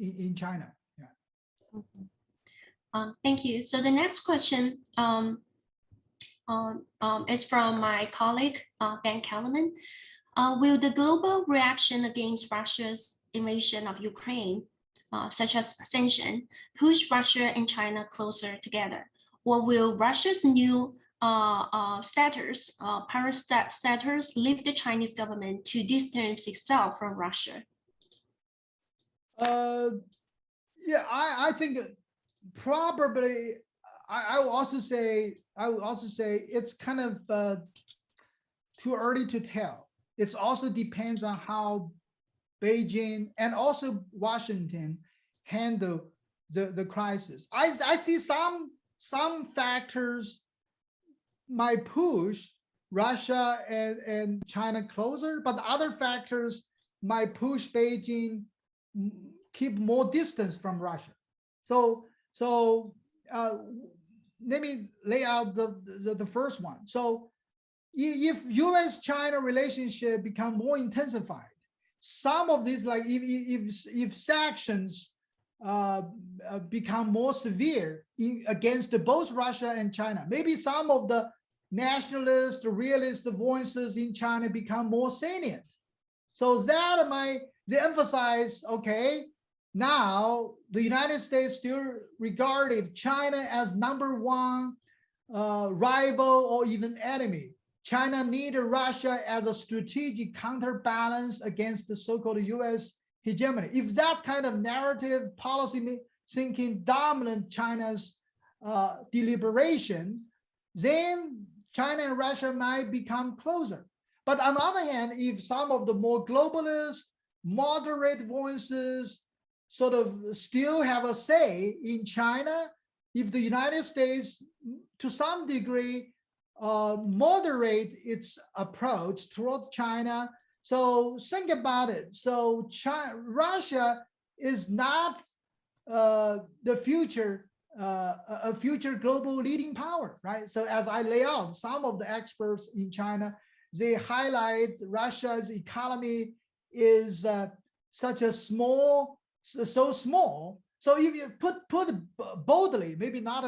in China. Yeah. Thank you. So the next question is from my colleague, Ben Kellerman. Will the global reaction against Russia's invasion of Ukraine, such as sanction, push Russia and China closer together? Or will Russia's new power status leave the Chinese government to distance itself from Russia? Yeah, I think probably. I would also say it's kind of too early to tell. It also depends on how Beijing and also Washington handle the crisis. I see some factors might push Russia and China closer, but other factors might push Beijing keep more distance from Russia. So let me lay out the first one. So if U.S.-China relationship become more intensified, some of these, like if sanctions become more severe against both Russia and China, maybe some of the nationalist, realist voices in China become more salient. So that they emphasize, okay, now the United States still regarded China as #1 rival or even enemy. China needed Russia as a strategic counterbalance against the so-called U.S. hegemony. If that kind of narrative policy thinking dominant China's deliberation, then China and Russia might become closer. But on the other hand, if some of the more globalist, moderate voices sort of still have a say in China, if the United States, to some degree, moderate its approach toward China, so think about it. So Russia is not the future, a future global leading power, right? So as I lay out, some of the experts in China, they highlight Russia's economy is such a small, so small. So if you put boldly, maybe not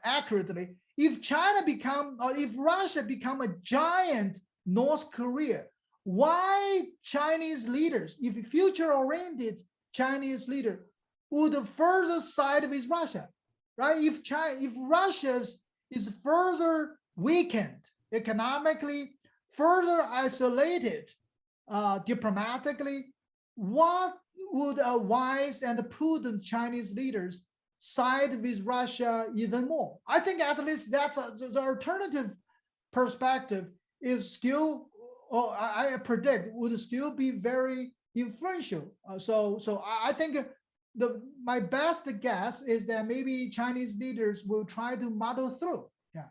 accurately, if China become, or if Russia become a giant North Korea, why Chinese leaders, if future-oriented Chinese leader would further side with Russia, right? If Russia is further weakened economically, further isolated diplomatically, what would a wise and prudent Chinese leaders side with Russia even more? I think at least that's the alternative perspective is still, or I predict would still be very influential. So I think my best guess is that maybe Chinese leaders will try to muddle through. Yeah.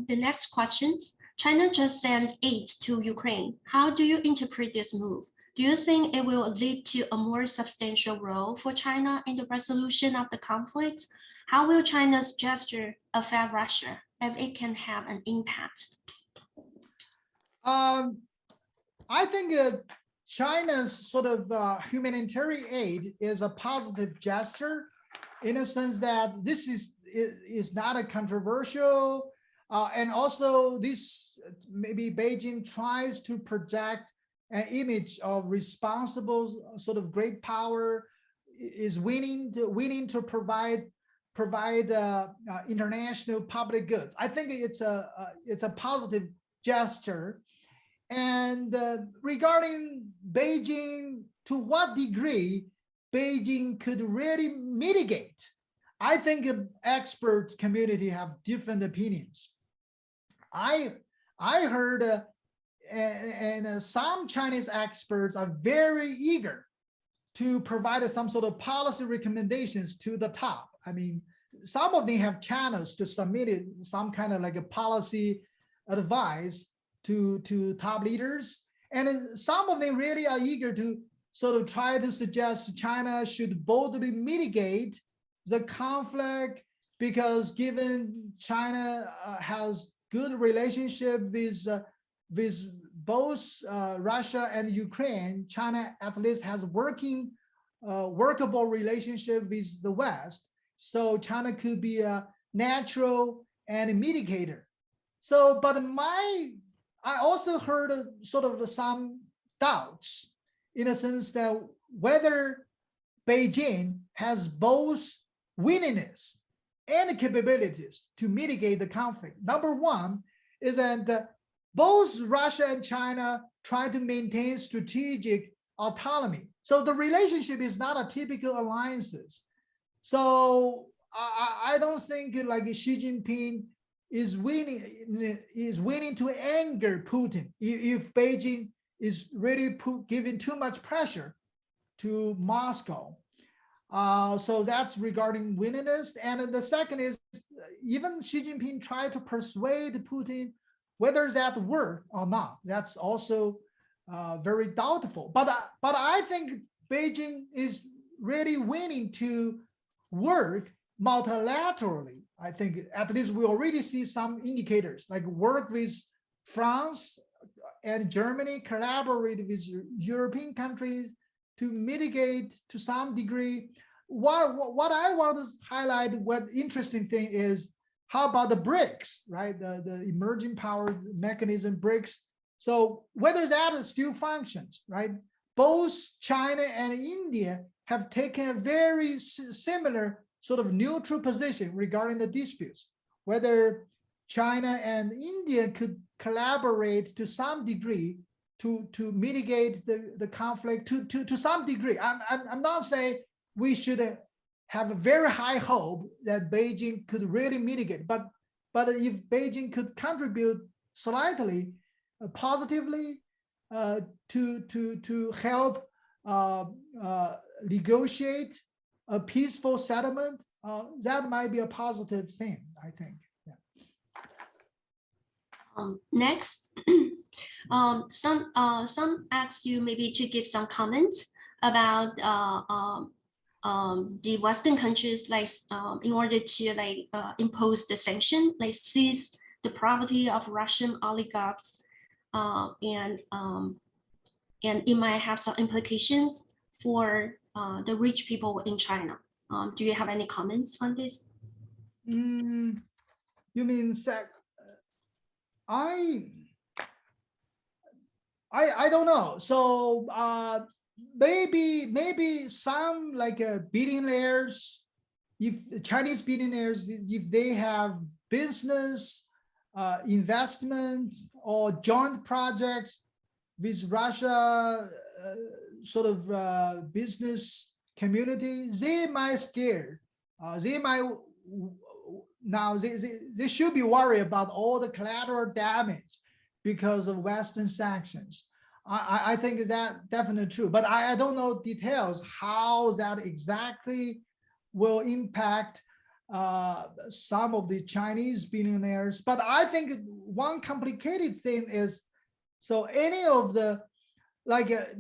The next question, China just sent aid to Ukraine. How do you interpret this move? Do you think it will lead to a more substantial role for China in the resolution of the conflict? How will China's gesture affect Russia if it can have an impact? I think China's sort of humanitarian aid is a positive gesture in a sense that this is not a controversial, and also this maybe Beijing tries to project an image of responsible sort of great power, is willing to provide international public goods. I think it's a positive gesture. And regarding Beijing, to what degree Beijing could really mitigate, I think expert community have different opinions. I heard and some Chinese experts are very eager to provide some sort of policy recommendations to the top. I mean, some of them have channels to submit it, some kind of like a policy advice to top leaders. And some of them really are eager to sort of try to suggest China should boldly mitigate the conflict, because given China has good relationship with both Russia and Ukraine, China at least has workable relationship with the West. So China could be a natural and a mitigator. So, but I also heard sort of some doubts in a sense that whether Beijing has both willingness and capabilities to mitigate the conflict. Number one is that both Russia and China try to maintain strategic autonomy. So the relationship is not a typical alliances. So I don't think like Xi Jinping is willing to anger Putin if Beijing is really giving too much pressure to Moscow. So that's regarding willingness. And the second is even Xi Jinping tried to persuade Putin, whether that worked or not, that's also very doubtful. But I think Beijing is really willing to work multilaterally. I think at least we already see some indicators, like work with France and Germany, collaborate with European countries to mitigate to some degree. What I want to highlight, what interesting thing is, how about the BRICS, right? The emerging powers mechanism BRICS. So whether that still functions, right? Both China and India have taken a very similar sort of neutral position regarding the disputes, whether China and India could collaborate to some degree to mitigate the conflict to some degree. I'm not saying we should have a very high hope that Beijing could really mitigate, but if Beijing could contribute slightly positively to help negotiate a peaceful settlement, that might be a positive thing, I think. Yeah. Next, some ask you maybe to give some comments about the Western countries, like in order to impose the sanction, like seize the property of Russian oligarchs, and it might have some implications for the rich people in China. Do you have any comments on this? You mean I don't know. So maybe some billionaires, if Chinese billionaires, if they have business investments or joint projects with Russia business community, they might scare. They might now they should be worried about all the collateral damage because of Western sanctions. I think is that definitely true, but I don't know details how that exactly will impact some of the Chinese billionaires. But I think one complicated thing is, so any of the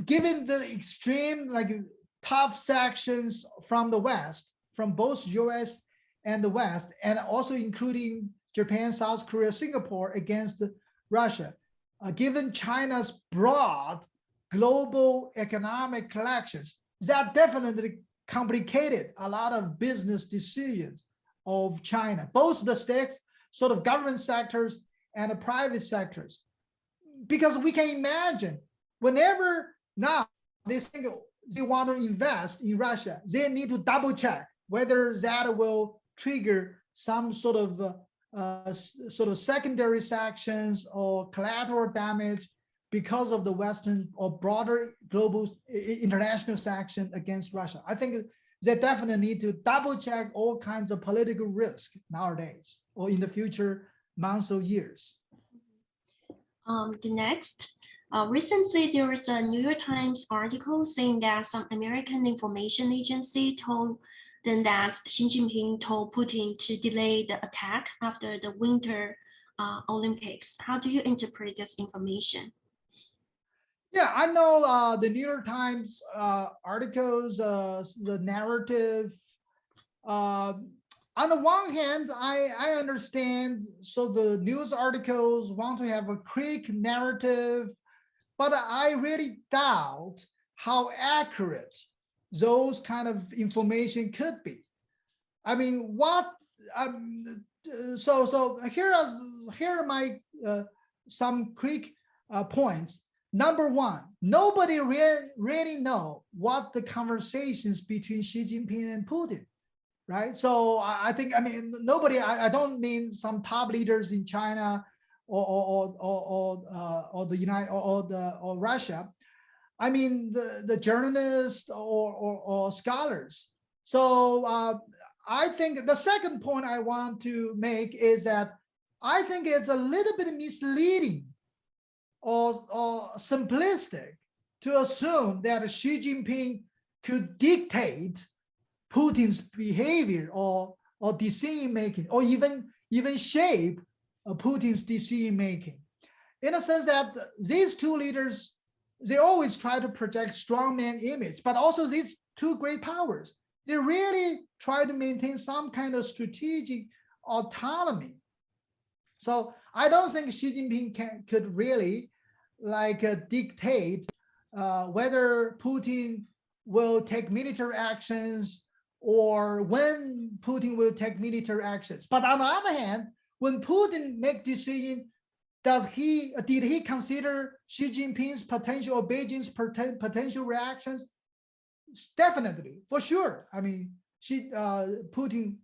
given the extreme tough sanctions from the West, from both US and the West, and also including Japan, South Korea, Singapore against Russia, given China's broad global economic collections, that definitely complicated a lot of business decisions of China, both the state government sectors and the private sectors. Because we can imagine whenever now they think they want to invest in Russia, they need to double check whether that will trigger some sort of secondary sanctions or collateral damage because of the Western or broader global international sanction against Russia. I think they definitely need to double check all kinds of political risk nowadays or in the future months or years. The next, recently there was a New York Times article saying that some American information agency told them that Xi Jinping told Putin to delay the attack after the Winter Olympics. How do you interpret this information? Yeah, I know the New York Times articles, the narrative. On the one hand, I understand. So the news articles want to have a quick narrative, but I really doubt how accurate those kind of information could be. I mean, so here are my some quick points. Number one, nobody really know what the conversations between Xi Jinping and Putin, right? So I think, I mean, nobody. I don't mean some top leaders in China or the United or Russia. I mean the journalists or scholars. So I think the second point I want to make is that I think it's a little bit misleading or simplistic to assume that Xi Jinping could dictate Putin's behavior or decision making, or even shape Putin's decision making. In a sense that these two leaders, they always try to project strongman image, but also these two great powers, they really try to maintain some kind of strategic autonomy. So I don't think Xi Jinping could really dictate whether Putin will take military actions or when Putin will take military actions. But on the other hand, when Putin make decision, did he consider Xi Jinping's potential or Beijing's potential reactions? Definitely, for sure. I mean, Putin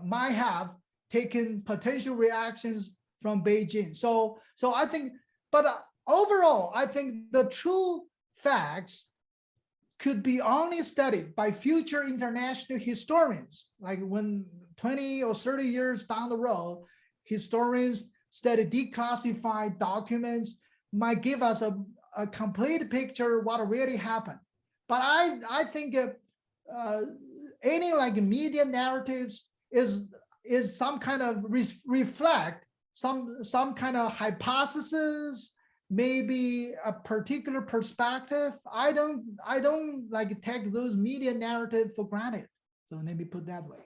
might have taken potential reactions from Beijing. So I think, but overall, I think the true facts could be only studied by future international historians. Like when 20 or 30 years down the road, historians study declassified documents might give us a complete picture of what really happened. But I think any like media narratives is some kind of reflect some kind of hypothesis, maybe a particular perspective. I don't like take those media narrative for granted. So let me put that way.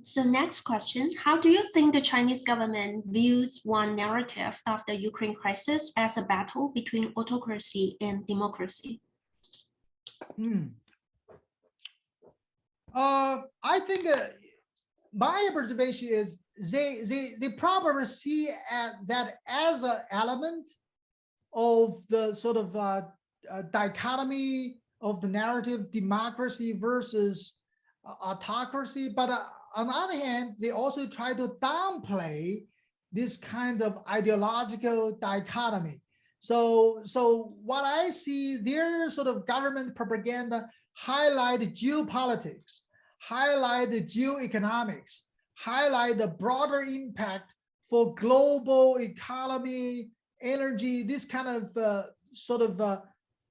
So next question, how do you think the Chinese government views one narrative of the Ukraine crisis as a battle between autocracy and democracy? I think my observation is they probably see that as an element of the sort of dichotomy of the narrative, democracy versus autocracy. But on the other hand, they also try to downplay this kind of ideological dichotomy. So what I see, their sort of government propaganda highlight geopolitics, highlight the geoeconomics, highlight the broader impact for global economy, energy, this kind of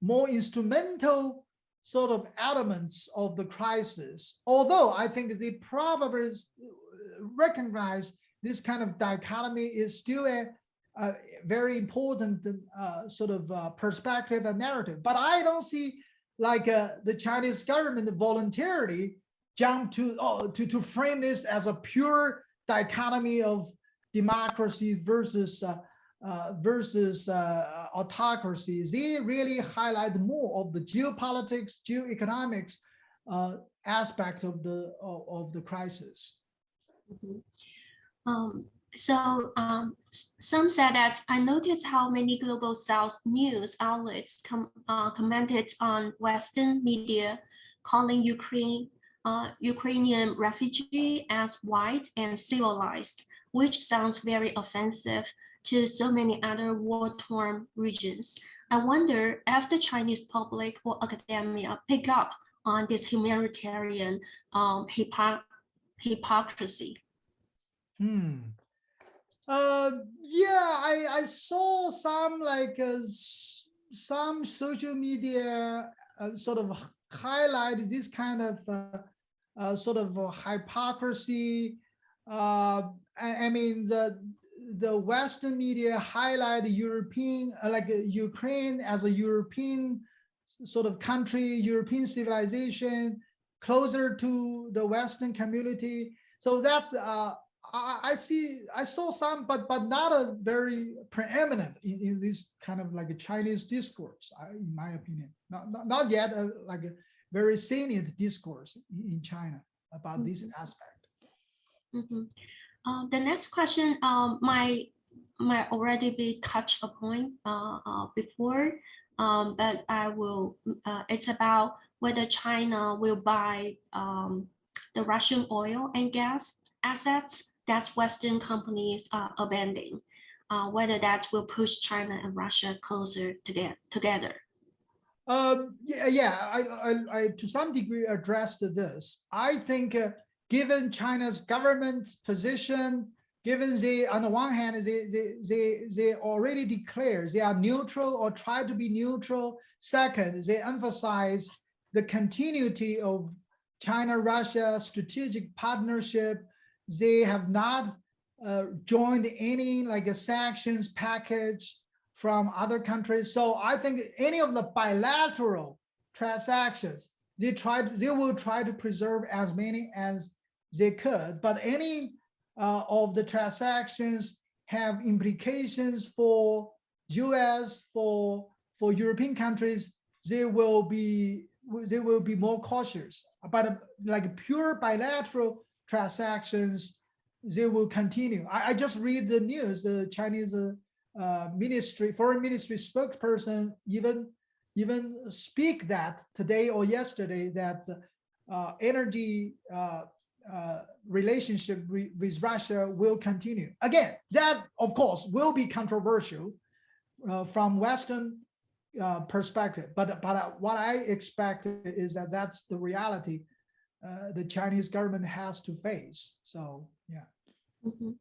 more instrumental sort of elements of the crisis. Although I think they probably recognize this kind of dichotomy is still a very important perspective and narrative. But I don't see like the Chinese government voluntarily jump to frame this as a pure dichotomy of democracy versus autocracy. They really highlight more of the geopolitics, geoeconomics aspect of the crisis. Some said that I noticed how many global South news outlets commented on Western media, calling Ukrainian refugee as white and civilized, which sounds very offensive to so many other war-torn regions. I wonder if the Chinese public or academia pick up on this humanitarian hypocrisy. I saw some like some social media sort of highlight this kind of hypocrisy. I mean, the Western media highlight European, like Ukraine as a European sort of country, European civilization, closer to the Western community. So that I saw some, but not a very preeminent in this kind of like a Chinese discourse, in my opinion. Not yet like a very salient discourse in China about this aspect. The next question might already be touched upon before, but I will. It's about whether China will buy the Russian oil and gas assets that Western companies are abandoning, whether that will push China and Russia closer together. I to some degree addressed this. I think given China's government's position, given on the one hand, they already declare they are neutral or try to be neutral. Second, they emphasize the continuity of China-Russia strategic partnership. They have not joined any like a sanctions package from other countries. So I think any of the bilateral transactions, they will try to preserve as many as they could. But any of the transactions have implications for US, for European countries, they will be more cautious. But like pure bilateral transactions, they will continue. I just read the news, the Chinese foreign ministry spokesperson even speak that today or yesterday that energy relationship with Russia will continue. Again, that of course will be controversial from Western perspective, but what I expect is that that's the reality the Chinese government has to face. So yeah. Mhm.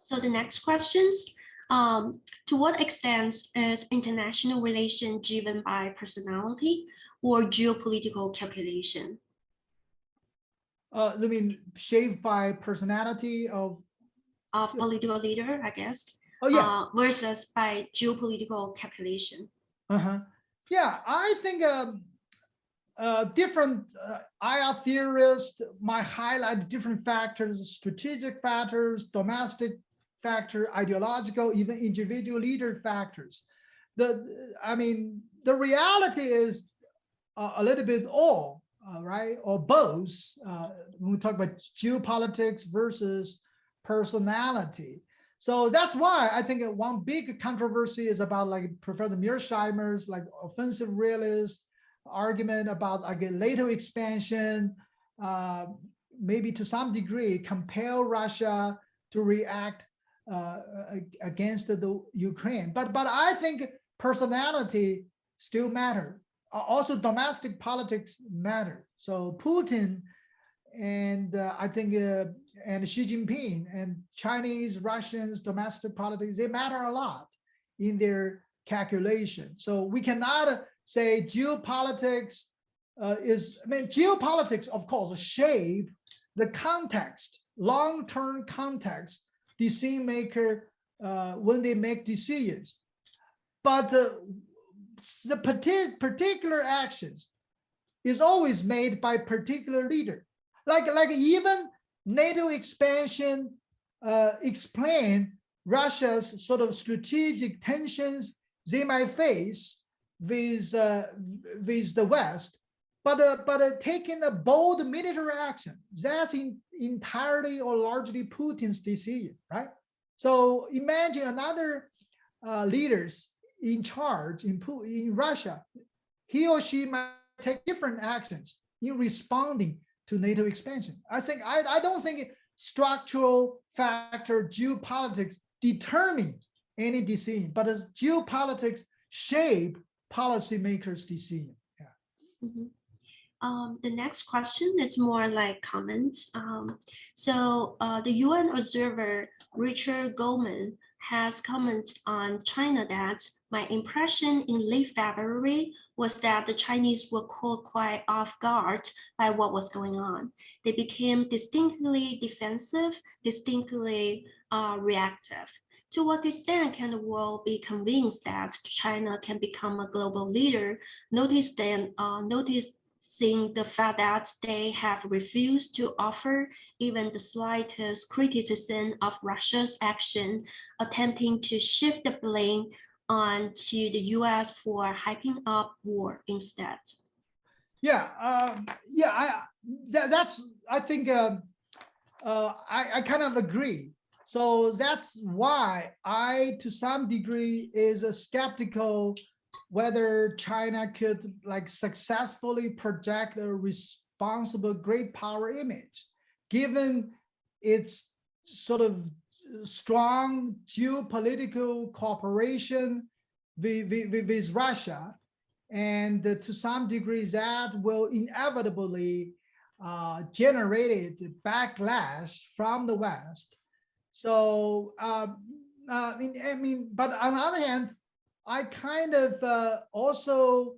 So the next questions, to what extent is international relation driven by personality or geopolitical calculation? I mean, shaped by personality of Political leader, I guess, oh yeah. Versus by geopolitical calculation. Uh-huh. Yeah, I think different IR theorists might highlight different factors, strategic factors, domestic factor, ideological, even individual leader factors. The reality is a little bit all, right, or both. When we talk about geopolitics versus personality. So that's why I think one big controversy is about like Professor Mearsheimer's like offensive realist argument about again NATO expansion, maybe to some degree compel Russia to react against the Ukraine. But I think personality still matter. Also, domestic politics matter. So Putin and I think and Xi Jinping and Chinese, Russians, domestic politics, they matter a lot in their calculation. So we cannot say geopolitics geopolitics, of course, shape the context, long-term context, decision maker when they make decisions. But the particular actions is always made by particular leader. Like even NATO expansion explain Russia's sort of strategic tensions they might face with the West, but taking a bold military action, that's entirely or largely Putin's decision, right? So imagine another leaders in charge in Russia, he or she might take different actions in responding to NATO expansion. I don't think structural factor geopolitics determine any decision, but as geopolitics shape policymakers' decision. Yeah. Mm-hmm. The next question is more like comments. The UN observer Richard Goldman has commented on China that my impression in late February was that the Chinese were caught quite off guard by what was going on. They became distinctly defensive, distinctly reactive. To what extent can the world be convinced that China can become a global leader, noticing the fact that they have refused to offer even the slightest criticism of Russia's action, attempting to shift the blame onto the US for hyping up war instead? I think I kind of agree. So that's why I, to some degree, is skeptical whether China could like successfully project a responsible great power image, given its sort of strong geopolitical cooperation with Russia, and to some degree that will inevitably generate backlash from the West. So but on the other hand, I kind of also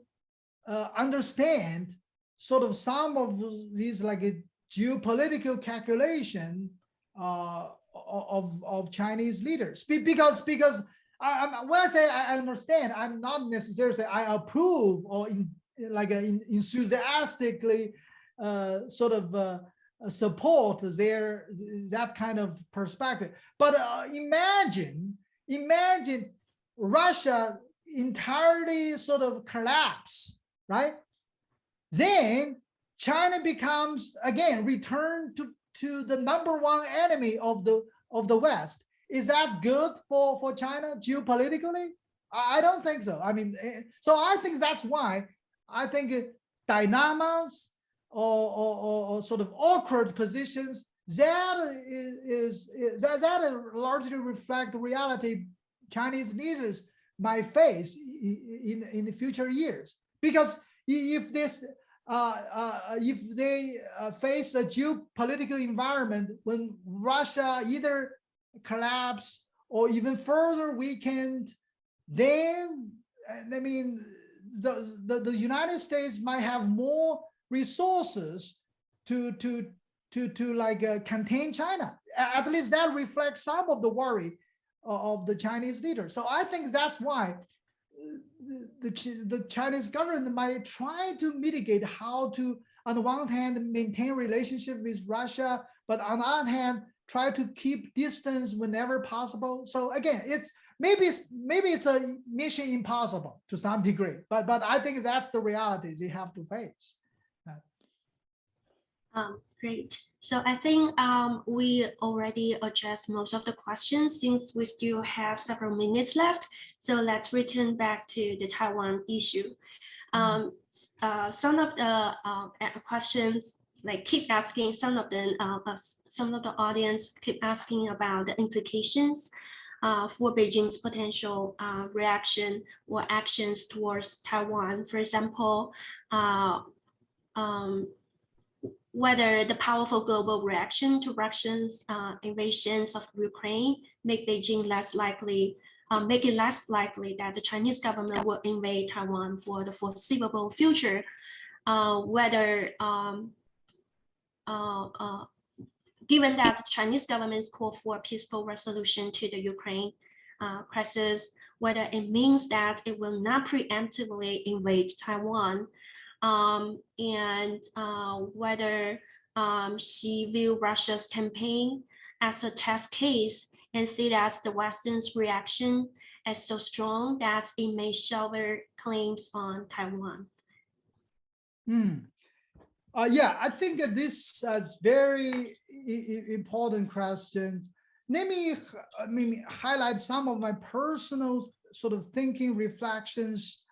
understand sort of some of these like a geopolitical calculation of Chinese leaders, because when I say I understand, I'm not necessarily say I approve or enthusiastically sort of support that kind of perspective. But imagine Russia entirely sort of collapse, right? Then China becomes again returned to the number one enemy of the West. Is that good for China geopolitically? I don't think so. I mean, so I think that's why I think dynamas or sort of awkward positions, that that largely reflect the reality Chinese leaders might face in the future years. Because if this if they face a geopolitical environment when Russia either collapse or even further weakened, then I mean the United States might have more resources to like contain China. At least that reflects some of the worry of the Chinese leaders. So I think that's why the Chinese government might try to mitigate how to, on the one hand, maintain relationship with Russia, but on the other hand, try to keep distance whenever possible. So again, maybe it's a mission impossible to some degree, but I think that's the realities they have to face. Great. So I think we already addressed most of the questions since we still have several minutes left. So let's return back to the Taiwan issue. Some of the questions like keep asking, some of the audience keep asking about the implications for Beijing's potential reaction or actions towards Taiwan. For example, whether the powerful global reaction to Russia's invasions of Ukraine make Beijing less likely, make it less likely that the Chinese government will invade Taiwan for the foreseeable future. Whether, given that the Chinese government's call for a peaceful resolution to the Ukraine crisis, whether it means that it will not preemptively invade Taiwan, and whether she view Russia's campaign as a test case and see that the Western's reaction is so strong that it may shoulder claims on Taiwan. Yeah, I think this is very important questions. Let me highlight some of my personal sort of thinking reflections.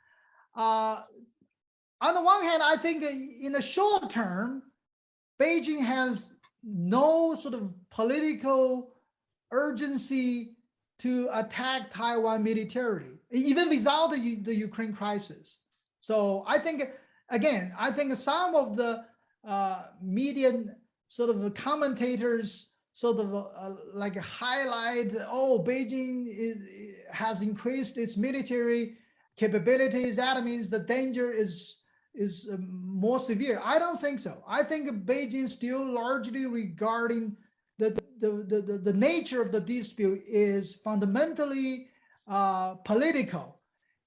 On the one hand, I think in the short term, Beijing has no sort of political urgency to attack Taiwan militarily, even without the Ukraine crisis. So I think, again, I think some of the media sort of commentators sort of like highlight, oh, Beijing has increased its military capabilities. That means the danger is more severe. I don't think so. I think Beijing still largely regarding the nature of the dispute is fundamentally political,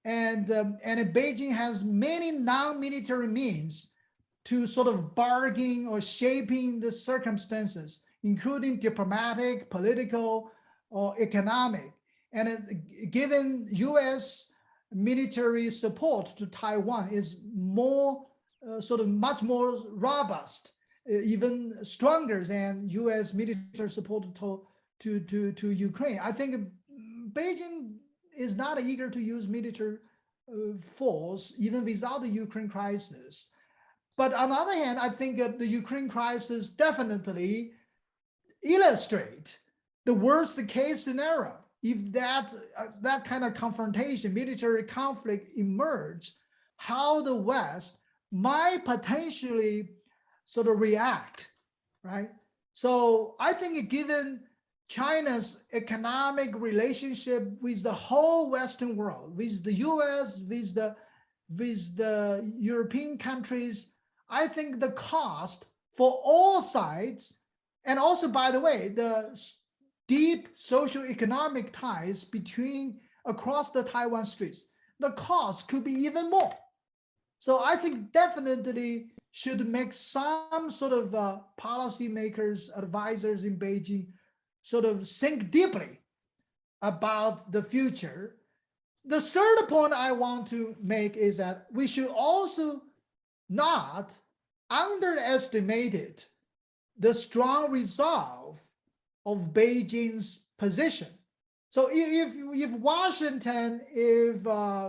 and Beijing has many non-military means to sort of bargain or shaping the circumstances, including diplomatic, political, or economic. And given U.S. military support to Taiwan is more sort of much more robust, even stronger than U.S. military support to Ukraine. I think Beijing is not eager to use military force even without the Ukraine crisis. But on the other hand, I think the Ukraine crisis definitely illustrates the worst case scenario. If that kind of confrontation, military conflict emerge, how the West might potentially sort of react, right? So I think given China's economic relationship with the whole Western world, with the US, with the European countries, I think the cost for all sides, and also, by the way, the deep socio-economic ties across the Taiwan Straits, the cost could be even more. So I think definitely should make some sort of policymakers, advisors in Beijing sort of think deeply about the future. The third point I want to make is that we should also not underestimate the strong resolve of Beijing's position. So if Washington, if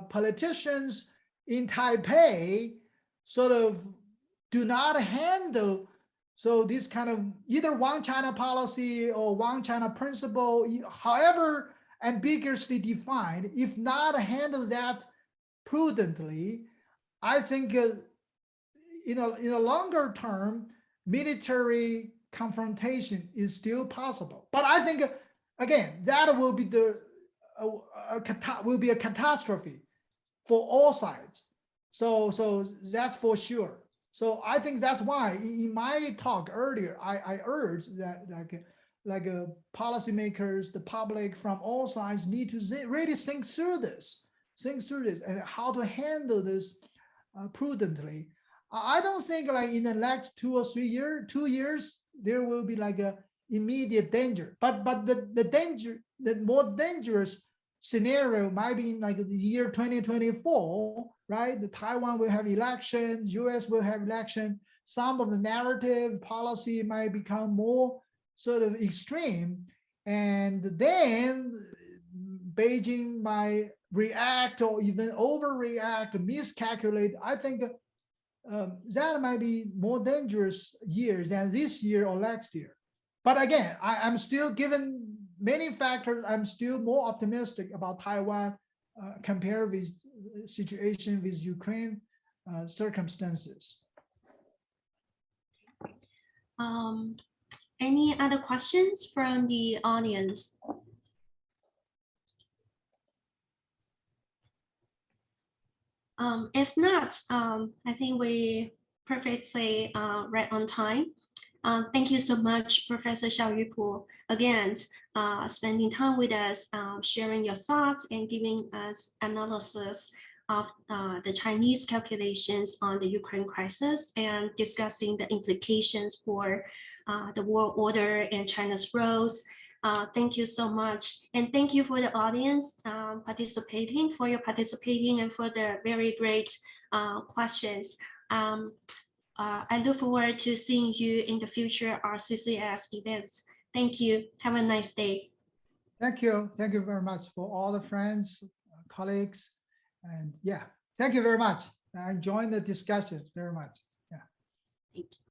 politicians in Taipei sort of do not handle So this kind of either one China policy or one China principle, however ambiguously defined, if not handle that prudently, I think in a longer term, military confrontation is still possible. But I think again that will be will be a catastrophe for all sides. So that's for sure. So I think that's why in my talk earlier, I urged that like policymakers, the public from all sides need to really think through this, and how to handle this prudently. I don't think like in the next 2 years, there will be like a immediate danger. But the danger, the more dangerous scenario might be in like the year 2024, right? The Taiwan will have elections, US will have election. Some of the narrative policy might become more sort of extreme. And then Beijing might react or even overreact, miscalculate. I think that might be more dangerous years than this year or next year. But again, I'm still, given many factors, I'm still more optimistic about Taiwan compared with situation with Ukraine circumstances. Any other questions from the audience? If not, I think we perfectly right on time. Thank you so much, Professor Xiaoyu Pu, again, spending time with us, sharing your thoughts and giving us analysis of the Chinese calculations on the Ukraine crisis and discussing the implications for the world order and China's roles. Thank you so much. And thank you for the audience for your participating and for the very great questions. I look forward to seeing you in the future RCCS events. Thank you. Have a nice day. Thank you. Thank you very much for all the friends, colleagues, and yeah, thank you very much. I enjoyed the discussions very much. Yeah. Thank you.